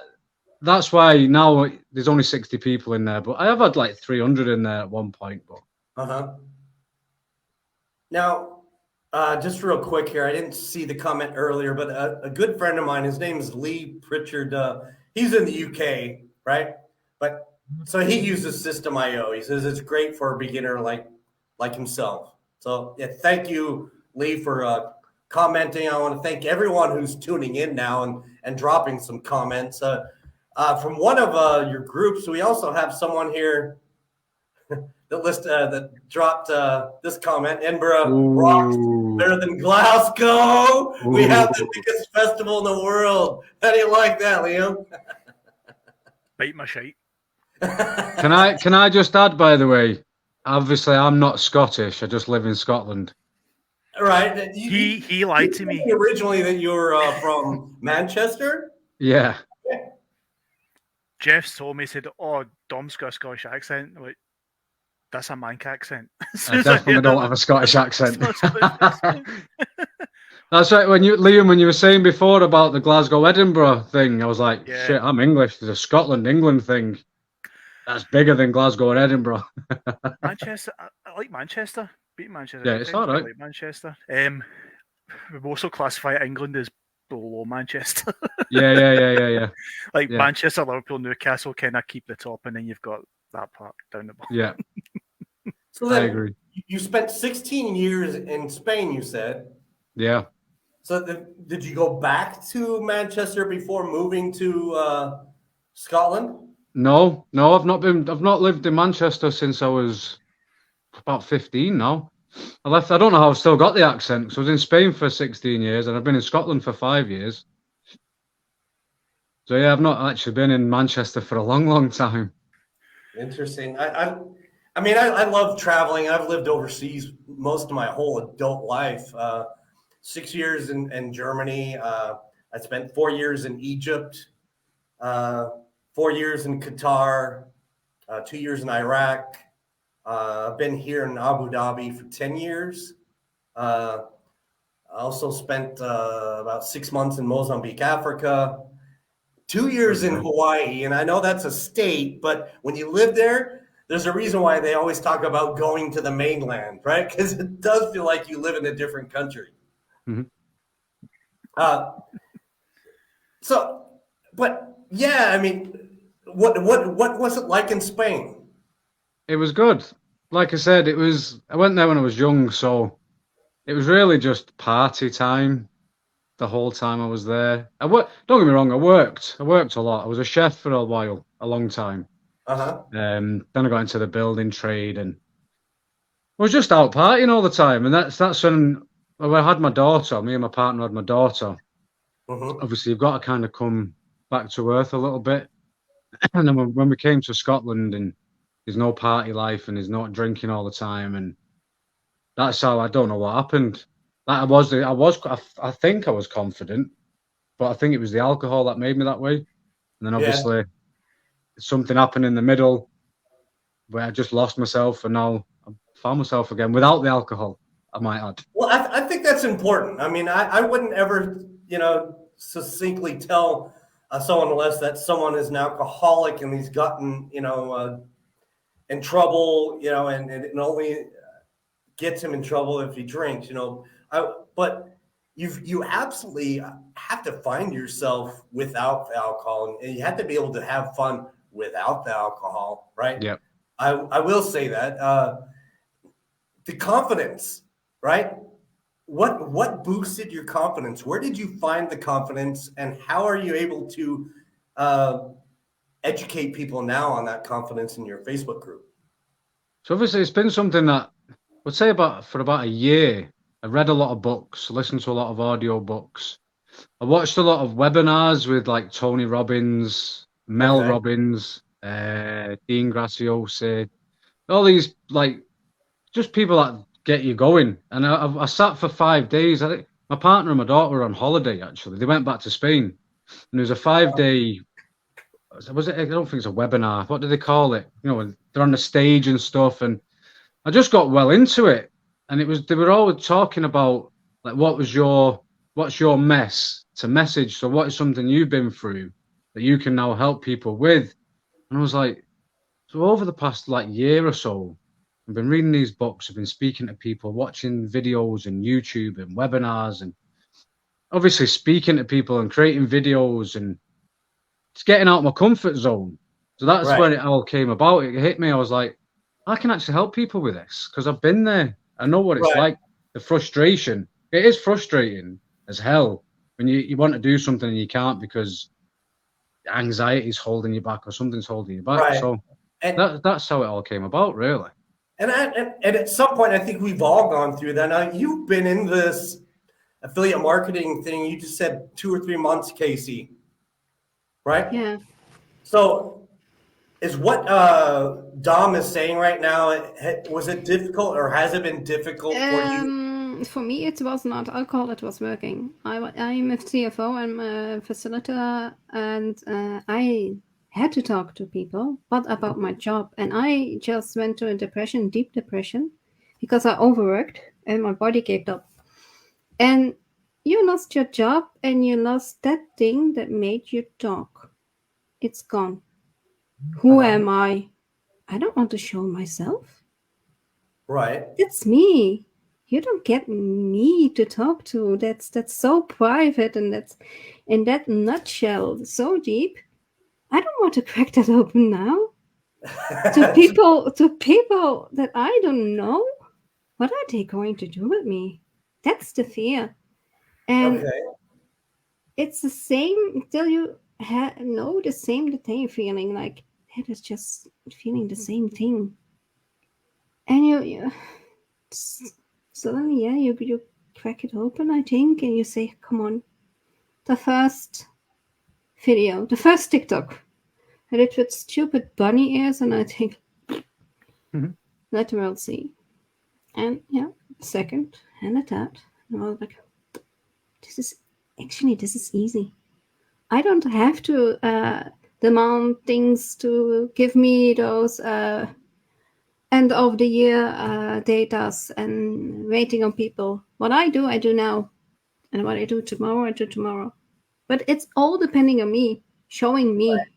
[SPEAKER 5] that's why now there's only 60 people in there. But I have had like 300 in there at one point. But
[SPEAKER 2] Now, just real quick here, I didn't see the comment earlier, but a good friend of mine, his name is Lee Pritchard. He's in the UK, right? But so he uses System.io. He says it's great for a beginner like himself. So yeah, thank you, Lee, for commenting. I want to thank everyone who's tuning in now and dropping some comments. From one of your groups, we also have someone here that dropped this comment. Edinburgh rocks better than Glasgow. Ooh. We have the biggest festival in the world. How do you like that, Liam?
[SPEAKER 3] Bite my shite.
[SPEAKER 5] Can I just add, by the way, obviously I'm not Scottish. I just live in Scotland.
[SPEAKER 2] Right.
[SPEAKER 3] He lied to me.
[SPEAKER 2] Originally that you were from Manchester?
[SPEAKER 5] Yeah.
[SPEAKER 3] Jeff's told me, he said, oh, Dom's got a Scottish accent. I'm like, that's a Manc accent.
[SPEAKER 5] I definitely don't have a Scottish accent. That's right. Liam, when you were saying before about the Glasgow-Edinburgh thing, I was like, shit, I'm English. There's a Scotland-England thing. That's bigger than Glasgow and Edinburgh.
[SPEAKER 3] Manchester, I like Manchester. Beat Manchester.
[SPEAKER 5] Yeah, it's all right.
[SPEAKER 3] I like Manchester. We also classify England as below Manchester.
[SPEAKER 5] Yeah.
[SPEAKER 3] Like Manchester, Liverpool, Newcastle kind of keep the top, and then you've got that part down the bottom.
[SPEAKER 5] Yeah.
[SPEAKER 2] So then, I agree. You spent 16 years in Spain, you said.
[SPEAKER 5] Yeah.
[SPEAKER 2] So did you go back to Manchester before moving to Scotland?
[SPEAKER 5] No, I've not lived in Manchester since I was about 15 now. I left. I don't know how I've still got the accent. So I was in Spain for 16 years and I've been in Scotland for 5 years. So yeah, I've not actually been in Manchester for a long time.
[SPEAKER 2] Interesting. I mean, I love traveling. I've lived overseas most of my whole adult life. 6 years in Germany. I spent 4 years in Egypt. 4 years in Qatar, 2 years in Iraq. I've been here in Abu Dhabi for 10 years. I also spent about 6 months in Mozambique, Africa, 2 years in Hawaii. And I know that's a state, but when you live there, there's a reason why they always talk about going to the mainland, right? Because it does feel like you live in a different country.
[SPEAKER 5] Mm-hmm.
[SPEAKER 2] But yeah, I mean, what was it like in Spain?
[SPEAKER 5] It was good. Like I said, I went there when I was young, so it was really just party time the whole time I was there. Don't get me wrong, I worked a lot. I was a chef for a while, a long time. Then I got into the building trade and I was just out partying all the time. And that's when I had my daughter, me and my partner had my daughter. Obviously, you've got to kind of come back to earth a little bit. And then when we came to Scotland and there's no party life and there's not drinking all the time, and that's how I don't know what happened. I think I was confident, but I think it was the alcohol that made me that way. And then obviously something happened in the middle where I just lost myself, and now I found myself again without the alcohol, I might add.
[SPEAKER 2] Well, I think that's important. I mean, I wouldn't ever, succinctly tell someone unless that someone is an alcoholic and he's gotten, in trouble, and only gets him in trouble if he drinks. But you absolutely have to find yourself without the alcohol, and you have to be able to have fun without the alcohol, right?
[SPEAKER 5] Yep.
[SPEAKER 2] I will say that the confidence, right? What boosted your confidence? Where did you find the confidence, and how are you able to educate people now on that confidence in your Facebook group?
[SPEAKER 5] So obviously it's been something that I would say for about a year. I read a lot of books, listened to a lot of audio books. I watched a lot of webinars with like Tony Robbins, Mel Robbins, Dean Graziosi, all these like just people that get you going. And I sat for 5 days. I think my partner and my daughter were on holiday, actually. They went back to Spain. And it was a 5-day, was it? I don't think it's a webinar. What do they call it? They're on the stage and stuff. And I just got well into it. And they were always talking about like, what's your mess to message? So what is something you've been through that you can now help people with? And I was like, so over the past like year or so, I've been reading these books, I've been speaking to people, watching videos and YouTube and webinars, and obviously speaking to people and creating videos, and it's getting out of my comfort zone. So that's when it all came about. It hit me. I was like, I can actually help people with this because I've been there. I know what it's like, the frustration. It is frustrating as hell when you want to do something and you can't because anxiety is holding you back or something's holding you back. Right. So that's how it all came about, really.
[SPEAKER 2] And at some point, I think we've all gone through that. Now, you've been in this affiliate marketing thing. You just said 2 or 3 months, Casey, right?
[SPEAKER 4] Yeah.
[SPEAKER 2] So is what Dom is saying right now, was it difficult or has it been difficult for you?
[SPEAKER 4] For me, it was not alcohol. It was working. I'm a CFO. I'm a facilitator, and I had to talk to people, but about my job. And I just went to a depression, deep depression, because I overworked and my body gave up. And you lost your job and you lost that thing that made you talk. It's gone. Who am I? I don't want to show myself.
[SPEAKER 2] Right.
[SPEAKER 4] It's me. You don't get me to talk to. That's so private, and that's in that nutshell so deep. I don't want to crack that open now. to people that I don't know. What are they going to do with me? That's the fear. And it's the same until you know the same that they're feeling. Like that is just feeling the same thing. And you suddenly, you crack it open, I think, and you say, come on. The first video, the first TikTok, I did with stupid bunny ears, and I think, let the world see. And second, and a third, and I was like, this is easy. I don't have to demand things to give me those end of the year datas and waiting on people. What I do now, and what I do tomorrow, I do tomorrow. But it's all depending on me, showing me.
[SPEAKER 2] Right.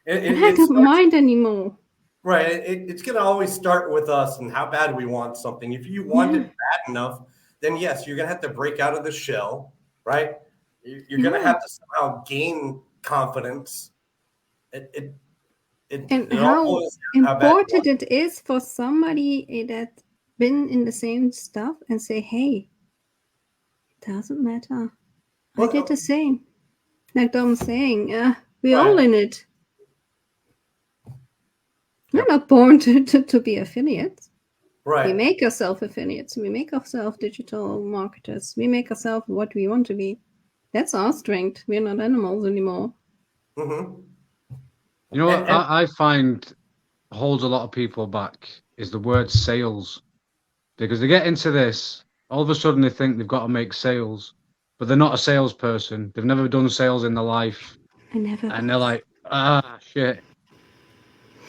[SPEAKER 4] And I don't mind anymore.
[SPEAKER 2] Right. It's going to always start with us and how bad we want something. If you want it bad enough, then yes, you're going to have to break out of the shell, right? You're going to have to somehow gain confidence. And
[SPEAKER 4] how important it is for somebody that's been in the same stuff and say, hey, it doesn't matter. I did the same. Like Dom's saying, we're all in it. We're not born to be affiliates.
[SPEAKER 2] Right.
[SPEAKER 4] We make ourselves affiliates. We make ourselves digital marketers. We make ourselves what we want to be. That's our strength. We're not animals anymore.
[SPEAKER 2] Mm-hmm.
[SPEAKER 5] You know what I find holds a lot of people back is the word sales. Because they get into this, all of a sudden they think they've got to make sales, but they're not a salesperson. They've never done sales in their life. And they're like, shit.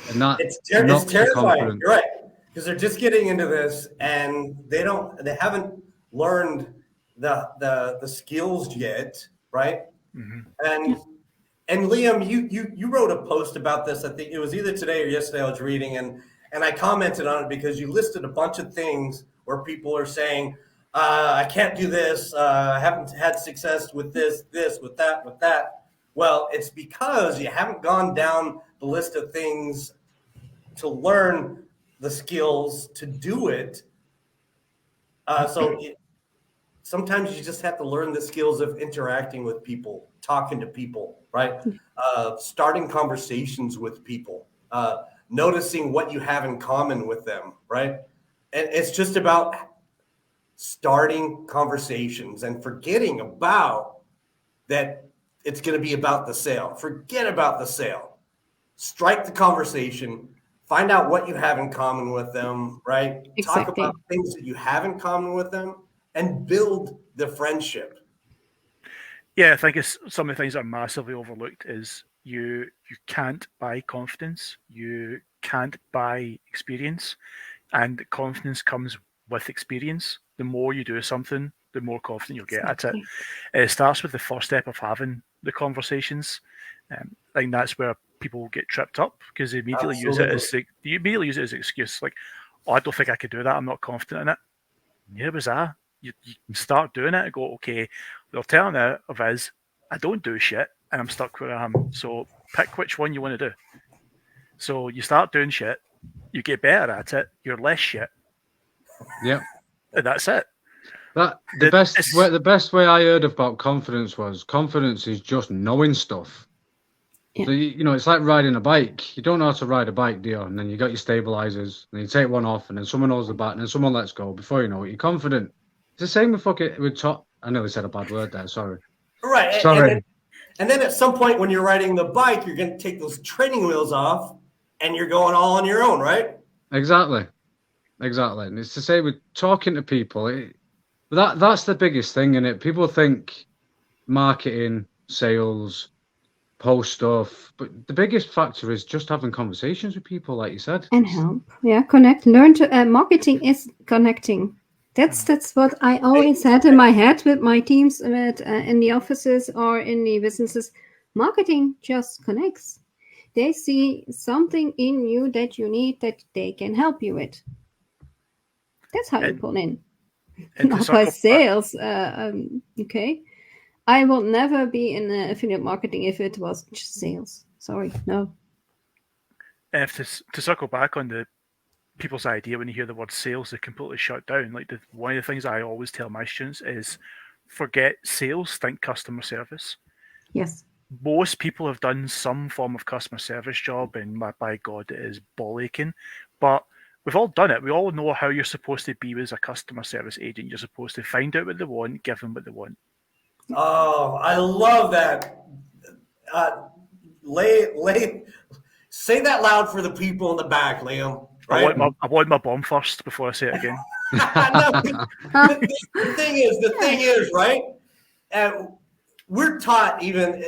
[SPEAKER 5] And that
[SPEAKER 2] it's terrifying. You're right. Because they're just getting into this and they haven't learned the skills yet, right? Mm-hmm. And Liam, you wrote a post about this. I think it was either today or yesterday I was reading, and I commented on it because you listed a bunch of things where people are saying, I can't do this. I haven't had success with this, with that. Well, it's because you haven't gone down the list of things to learn the skills to do it. Sometimes you just have to learn the skills of interacting with people, talking to people, right? Starting conversations with people, noticing what you have in common with them, right? And it's just about starting conversations and forgetting about that it's going to be about the sale. Forget about the sale. Strike the conversation. Find out what you have in common with them, right?
[SPEAKER 4] Exactly.
[SPEAKER 2] Talk about things that you have in common with them and build the friendship.
[SPEAKER 3] Yeah, I think it's some of the things that are massively overlooked is you can't buy confidence, you can't buy experience, and confidence comes with experience. The more you do something, the more confident you'll get at it. It starts with the first step of having the conversations. I think that's where people get tripped up because they immediately use it as an excuse. Like, oh, I don't think I could do that. I'm not confident in it. Neither was I. You start doing it and go, okay, the alternative is I don't do shit and I'm stuck where I am. So pick which one you want to do. So you start doing shit, you get better at it, you're less shit.
[SPEAKER 5] Yeah.
[SPEAKER 3] And that's it.
[SPEAKER 5] The best way I heard about confidence was confidence is just knowing stuff.
[SPEAKER 4] Yeah.
[SPEAKER 5] So it's like riding a bike. You don't know how to ride a bike, do you? And then you got your stabilizers, and you take one off, and then someone holds the back, and then someone lets go. Before you know it, you're confident. It's the same with top. I nearly said a bad word there. Sorry.
[SPEAKER 2] Right.
[SPEAKER 5] Sorry.
[SPEAKER 2] And then at some point when you're riding the bike, you're going to take those training wheels off, and you're going all on your own, right?
[SPEAKER 5] Exactly. And it's the same with talking to people. That's the biggest thing, innit? People think marketing, sales, post stuff, but the biggest factor is just having conversations with people, like you said,
[SPEAKER 4] and help. Yeah, connect. Learn to marketing is connecting. That's what I always had in my head with my teams, in the offices or in the businesses. Marketing just connects. They see something in you that you need that they can help you with. That's how you pull in. Not by sales. Okay. I will never be in affiliate marketing if it was just sales. Sorry, no.
[SPEAKER 3] And to circle back on the people's idea when you hear the word sales, they completely shut down. Like one of the things I always tell my students is forget sales, think customer service.
[SPEAKER 4] Yes.
[SPEAKER 3] Most people have done some form of customer service job, and by God, it is ball aching. But we've all done it. We all know how you're supposed to be as a customer service agent. You're supposed to find out what they want, give them what they want.
[SPEAKER 2] Oh, I love that. Say that loud for the people in the back, Liam. Right?
[SPEAKER 3] I want my bomb first before I say it again.
[SPEAKER 2] The thing is, right? We're taught even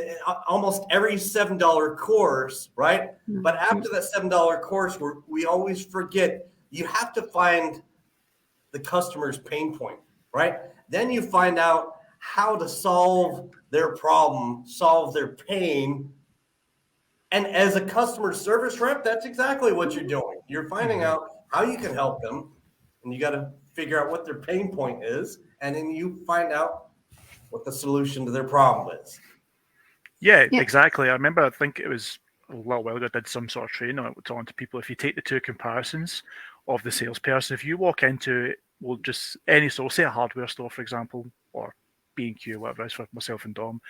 [SPEAKER 2] almost every $7 course, right? But after that $7 course, we always forget you have to find the customer's pain point, right? Then you find out how to solve their problem, solve their pain. And as a customer service rep, that's exactly what you're doing. You're finding out how you can help them, and you got to figure out what their pain point is, and then you find out what the solution to their problem is.
[SPEAKER 3] Yeah, exactly. I think it was a little while ago I did some sort of training on it, talking to people. If you take the two comparisons of the salesperson, if you walk into, just any store, say a hardware store, for example, or B&Q, whatever it is for myself and Dom,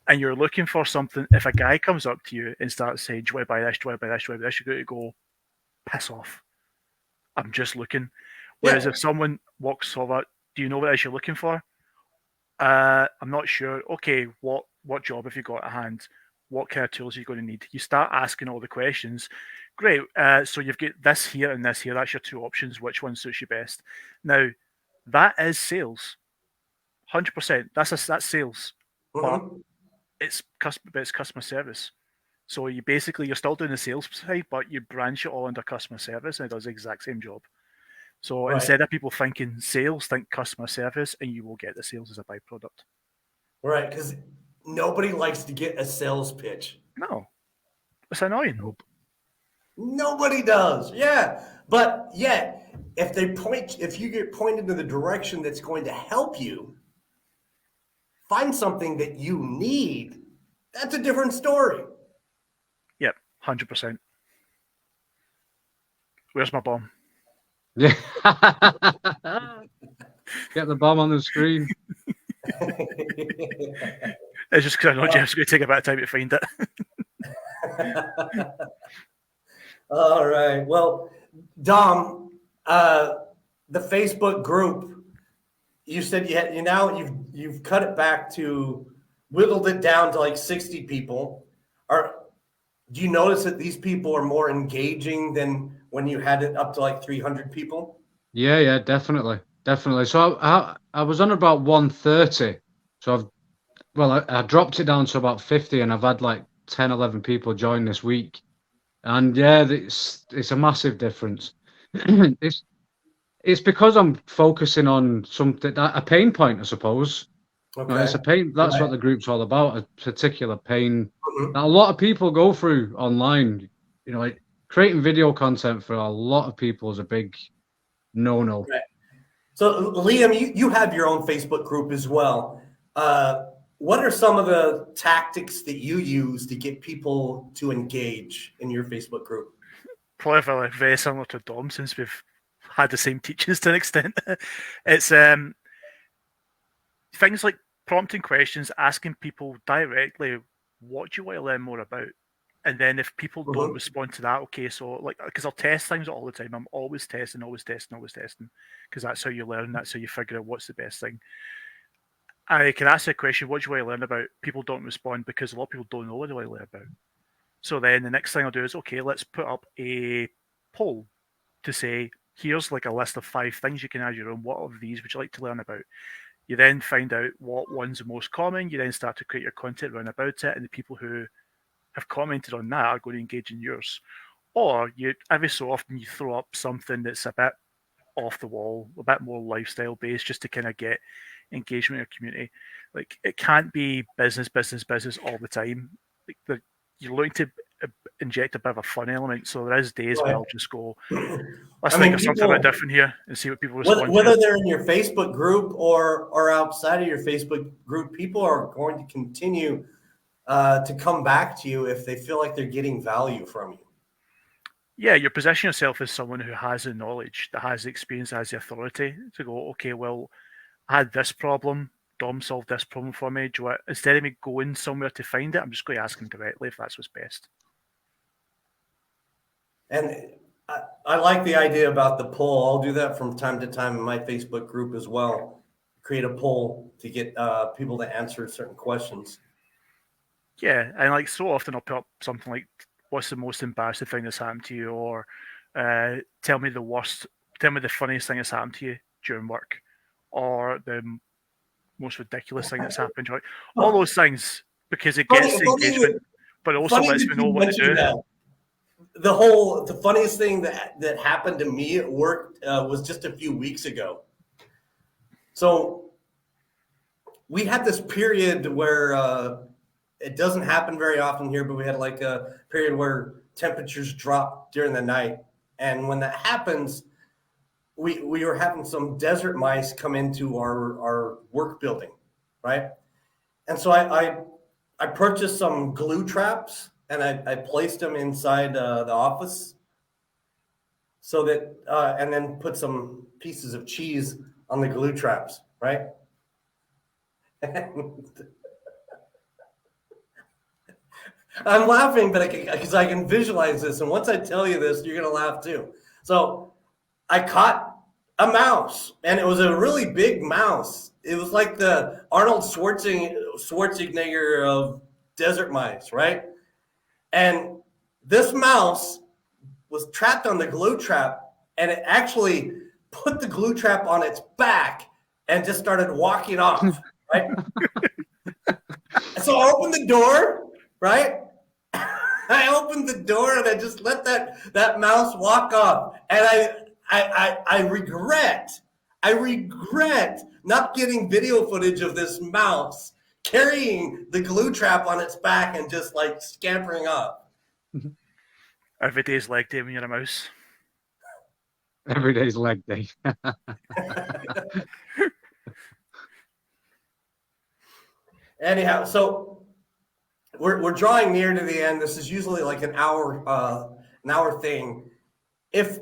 [SPEAKER 3] and you're looking for something, if a guy comes up to you and starts saying, do you want to buy this, do you want to buy this, do you want to buy this, you're going to go, piss off. I'm just looking. Whereas if someone walks over, do you know what it is you're looking for? I'm not sure. Okay, what job have you got at hand? What kind of tools are you going to need? You start asking all the questions. Great. So you've got this here and this here. That's your two options. Which one suits you best? Now, that is sales. 100%. That's sales. But it's customer service. So you're still doing the sales side, but you branch it all under customer service, and it does the exact same job. So instead of people thinking sales, think customer service, and you will get the sales as a byproduct.
[SPEAKER 2] Right, because nobody likes to get a sales pitch.
[SPEAKER 3] No, it's annoying.
[SPEAKER 5] Nope.
[SPEAKER 2] Nobody does. Yeah. But yet, if you get pointed in the direction that's going to help you find something that you need, that's a different story.
[SPEAKER 3] Yep, 100%. Where's my bomb?
[SPEAKER 5] Yeah. Get the bomb on the screen.
[SPEAKER 3] It's just because I know Jeff's going to take a bit of time to find it.
[SPEAKER 2] All right. Well, Dom, the Facebook group, you said you've cut it back to whittled it down to like 60 people. Do you notice that these people are more engaging than when you had it up to like 300 people?
[SPEAKER 5] Yeah, definitely. So I was on about 130. So I dropped it down to about 50, and I've had like 10, 11 people join this week. And yeah, it's a massive difference. It's because I'm focusing on something, a pain point, I suppose.
[SPEAKER 2] Okay.
[SPEAKER 5] It's a pain. That's
[SPEAKER 2] Right.
[SPEAKER 5] what the group's all about, a particular pain
[SPEAKER 2] Mhm.
[SPEAKER 5] that a lot of people go through online. Like creating video content for a lot of people is a big no-no.
[SPEAKER 2] Right. So, Liam, you have your own Facebook group as well. What are some of the tactics that you use to get people to engage in your Facebook group?
[SPEAKER 3] Probably very similar to Dom, since we've had the same teachings to an extent. It's things like prompting questions, asking people directly, what do you want to learn more about? And then if people don't respond to that, okay, so like, because I'll test things all the time. I'm always testing, because that's how you learn. That's how you figure out what's the best thing. I can ask a question, what do you want to learn about? People don't respond because a lot of people don't know what they want to learn about. So then the next thing I'll do is, okay, let's put up a poll to say, here's like a list of 5 things you can add your own. What of these would you like to learn about? You then find out what one's the most common. You then start to create your content around about it, and the people who have commented on that are going to engage in yours. Or you every so often you throw up something that's a bit off the wall, a bit more lifestyle based, just to kind of get engagement in your community. Like it can't be business all the time. Like you're looking to inject a bit of a fun element. So there is days where I'll just go, let's think of something a bit different here and see what people respond
[SPEAKER 2] whether
[SPEAKER 3] to.
[SPEAKER 2] they're in your Facebook group or outside of your Facebook group, people are going to continue to come back to you if they feel like they're getting value from you.
[SPEAKER 3] Yeah, you position yourself as someone who has the knowledge, that has the experience, has the authority to go, okay, well, I had this problem. Dom solved this problem for me. Instead of me going somewhere to find it, I'm just going to ask him directly if that's what's best.
[SPEAKER 2] And I like the idea about the poll. I'll do that from time to time in my Facebook group as well. Create a poll to get people to answer certain questions.
[SPEAKER 3] Yeah, and like so often I'll put up something like, what's the most embarrassing thing that's happened to you? Or tell me the funniest thing that's happened to you during work. Or the most ridiculous thing that's happened. Right? All those things, because it gets the engagement, but it also lets me know what to do.
[SPEAKER 2] The funniest thing that happened to me at work was just a few weeks ago. So we had this period where it doesn't happen very often here, but we had like a period where temperatures drop during the night. And when that happens, we were having some desert mice come into our work building, right? And so I purchased some glue traps and I placed them inside the office so that, and then put some pieces of cheese on the glue traps, right? I'm laughing, but because I can visualize this. And once I tell you this, you're going to laugh too. So I caught a mouse, and it was a really big mouse. It was like the Arnold Schwarzenegger of desert mice, right? And this mouse was trapped on the glue trap, and it actually put the glue trap on its back and just started walking off, right? So I opened the door, right? I opened the door and I just let that mouse walk off. And I regret not getting video footage of this mouse carrying the glue trap on its back and just like scampering off.
[SPEAKER 3] Every day's leg day when you're a mouse.
[SPEAKER 5] Every day's leg day.
[SPEAKER 2] Anyhow, so we're drawing near to the end. This is usually like an hour thing. If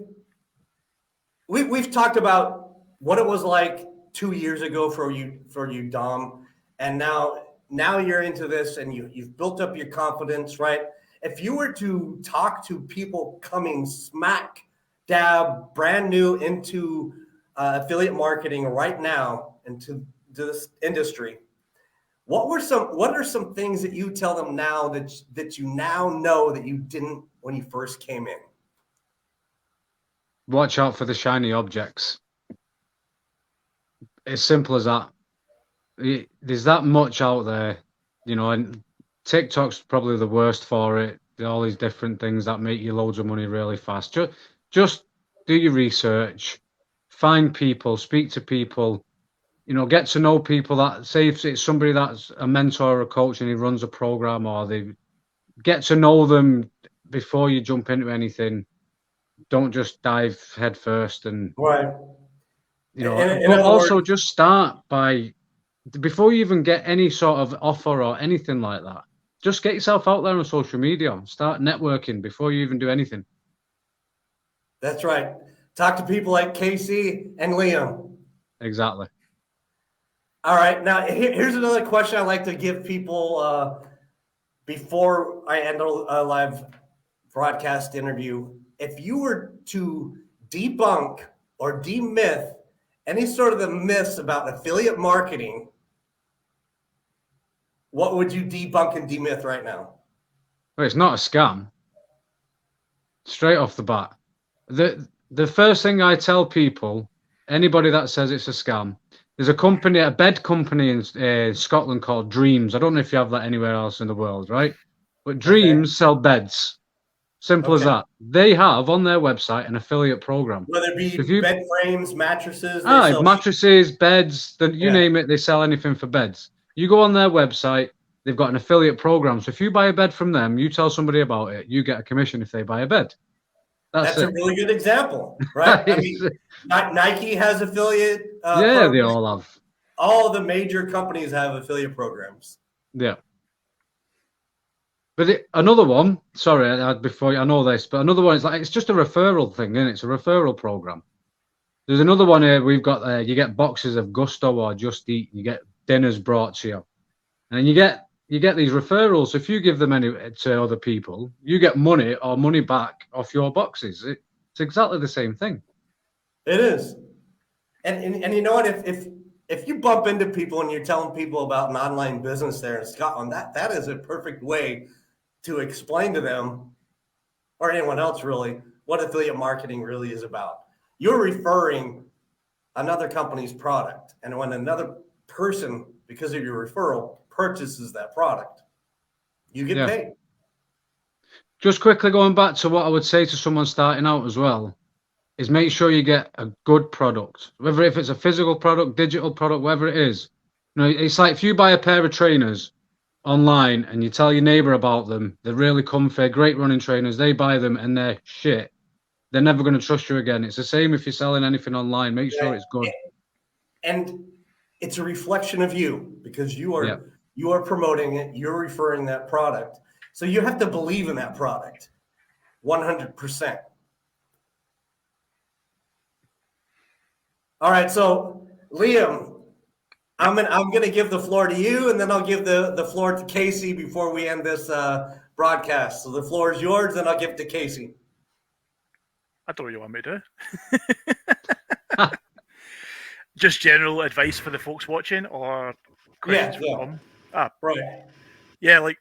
[SPEAKER 2] we've talked about what it was like 2 years ago for you, Dom, and now you're into this and you've built up your confidence, right? If you were to talk to people coming smack dab brand new into affiliate marketing right now into this industry, what are some things that you tell them now that you now know that you didn't when you first came in?
[SPEAKER 5] Watch out for the shiny objects. As simple as that. There's that much out there, and TikTok's probably the worst for it. All these different things that make you loads of money really fast. Just do your research, find people, speak to people, get to know people. That say if it's somebody that's a mentor or a coach and he runs a program, or they get to know them before you jump into anything. Don't just dive head first and
[SPEAKER 2] right.
[SPEAKER 5] But also just start by, before you even get any sort of offer or anything like that, just get yourself out there on social media. Start networking before you even do anything.
[SPEAKER 2] That's right. Talk to people like Casey and Liam.
[SPEAKER 5] Exactly.
[SPEAKER 2] All right. Now, here's another question I like to give people before I end a live broadcast interview. If you were to debunk or demyth any sort of the myths about affiliate marketing, what would you debunk and demyth right now?
[SPEAKER 5] Well, it's not a scam. Straight off the bat. The first thing I tell people, anybody that says it's a scam, there's a bed company in Scotland called Dreams. I don't know if you have that anywhere else in the world, right? But Dreams sell beds. Simple as that. They have on their website an affiliate program.
[SPEAKER 2] Whether it be bed frames, mattresses.
[SPEAKER 5] Mattresses, beds, you name it, they sell anything for beds. You go on their website, they've got an affiliate program. So if you buy a bed from them, you tell somebody about it, you get a commission if they buy a bed.
[SPEAKER 2] That's a really good example, right? I mean, Nike has affiliate. Programs.
[SPEAKER 5] They all have.
[SPEAKER 2] All the major companies have affiliate programs.
[SPEAKER 5] Yeah. But another one, sorry, I know this, but another one is it's just a referral thing, isn't it? It's a referral program. There's another one here. We've got you get boxes of Gusto or Just Eat. You get dinners brought to you, and you get these referrals. If you give them to other people, you get money or money back off your boxes. It's exactly the same thing.
[SPEAKER 2] It is, and you know what? If you bump into people and you're telling people about an online business there in Scotland, that is a perfect way to explain to them, or anyone else really, what affiliate marketing really is about. You're referring another company's product, and when another person, because of your referral, purchases that product, you get paid.
[SPEAKER 5] Just quickly going back to what I would say to someone starting out as well, is make sure you get a good product, whether if it's a physical product, digital product, whatever it is. It's like if you buy a pair of trainers online and you tell your neighbor about them, they're really comfy, great running trainers, they buy them and they're shit, they're never going to trust you again. It's the same if you're selling anything online. Make sure it's good. And
[SPEAKER 2] it's a reflection of you, because you are promoting it, you're referring that product. So you have to believe in that product 100%. All right, so Liam, I'm gonna give the floor to you, and then I'll give the floor to Casey before we end this broadcast. So the floor is yours, and I'll give it to Casey.
[SPEAKER 3] I don't know what you want me to do. Just general advice for the folks watching, or questions for Dom?
[SPEAKER 2] Right.
[SPEAKER 3] Yeah, like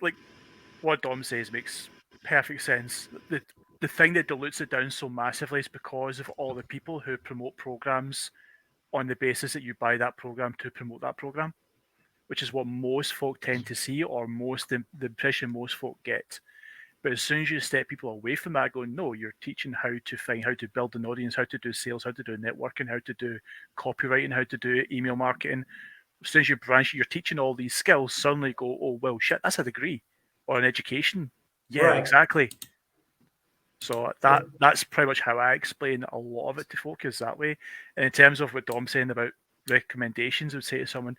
[SPEAKER 3] what Dom says makes perfect sense. The thing that dilutes it down so massively is because of all the people who promote programs on the basis that you buy that program to promote that program, which is what most folk tend to see, or the impression most folk get. But as soon as you step people away from that, going, no, you're teaching how to build an audience, how to do sales, how to do networking, how to do copywriting, how to do email marketing. As soon as you branch, you're teaching all these skills, suddenly go, oh, well, shit, that's a degree or an education. Yeah, right. Exactly. So that's pretty much how I explain a lot of it to folk, is that way. And in terms of what Dom's saying about recommendations, I would say to someone,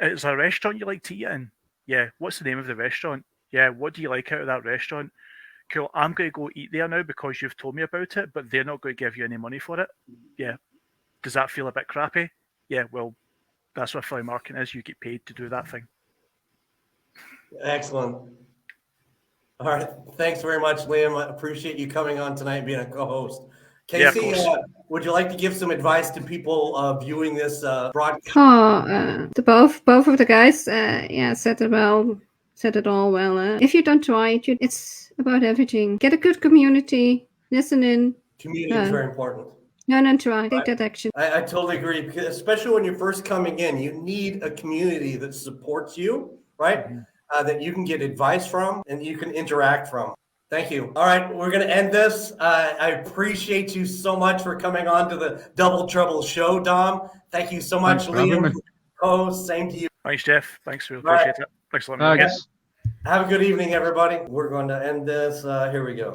[SPEAKER 3] is there a restaurant you like to eat in? Yeah. What's the name of the restaurant? Yeah. What do you like out of that restaurant? Cool. I'm going to go eat there now because you've told me about it, but they're not going to give you any money for it. Yeah. Does that feel a bit crappy? Yeah. Well, that's what affiliate marketing is. You get paid to do that thing.
[SPEAKER 2] Excellent. All right. Thanks very much, Liam. I appreciate you coming on tonight and being a co-host. Casey, would you like to give some advice to people viewing this broadcast?
[SPEAKER 4] The both of the guys, said it all well. If you don't try it, it's about everything. Get a good community, listen in.
[SPEAKER 2] Community is very important.
[SPEAKER 4] No, try. Take that action.
[SPEAKER 2] I totally agree, because especially when you're first coming in, you need a community that supports you, right? Mm-hmm. That you can get advice from and you can interact from. Thank you. All right, we're going to end this. I appreciate you so much for coming on to the Double Trouble Show, Dom. Thank you so much, Liam. Oh, same to you.
[SPEAKER 3] Thanks, Jeff. Thanks. We appreciate it. Thanks a lot.
[SPEAKER 2] Have a good evening, everybody. We're going to end this. Here we go.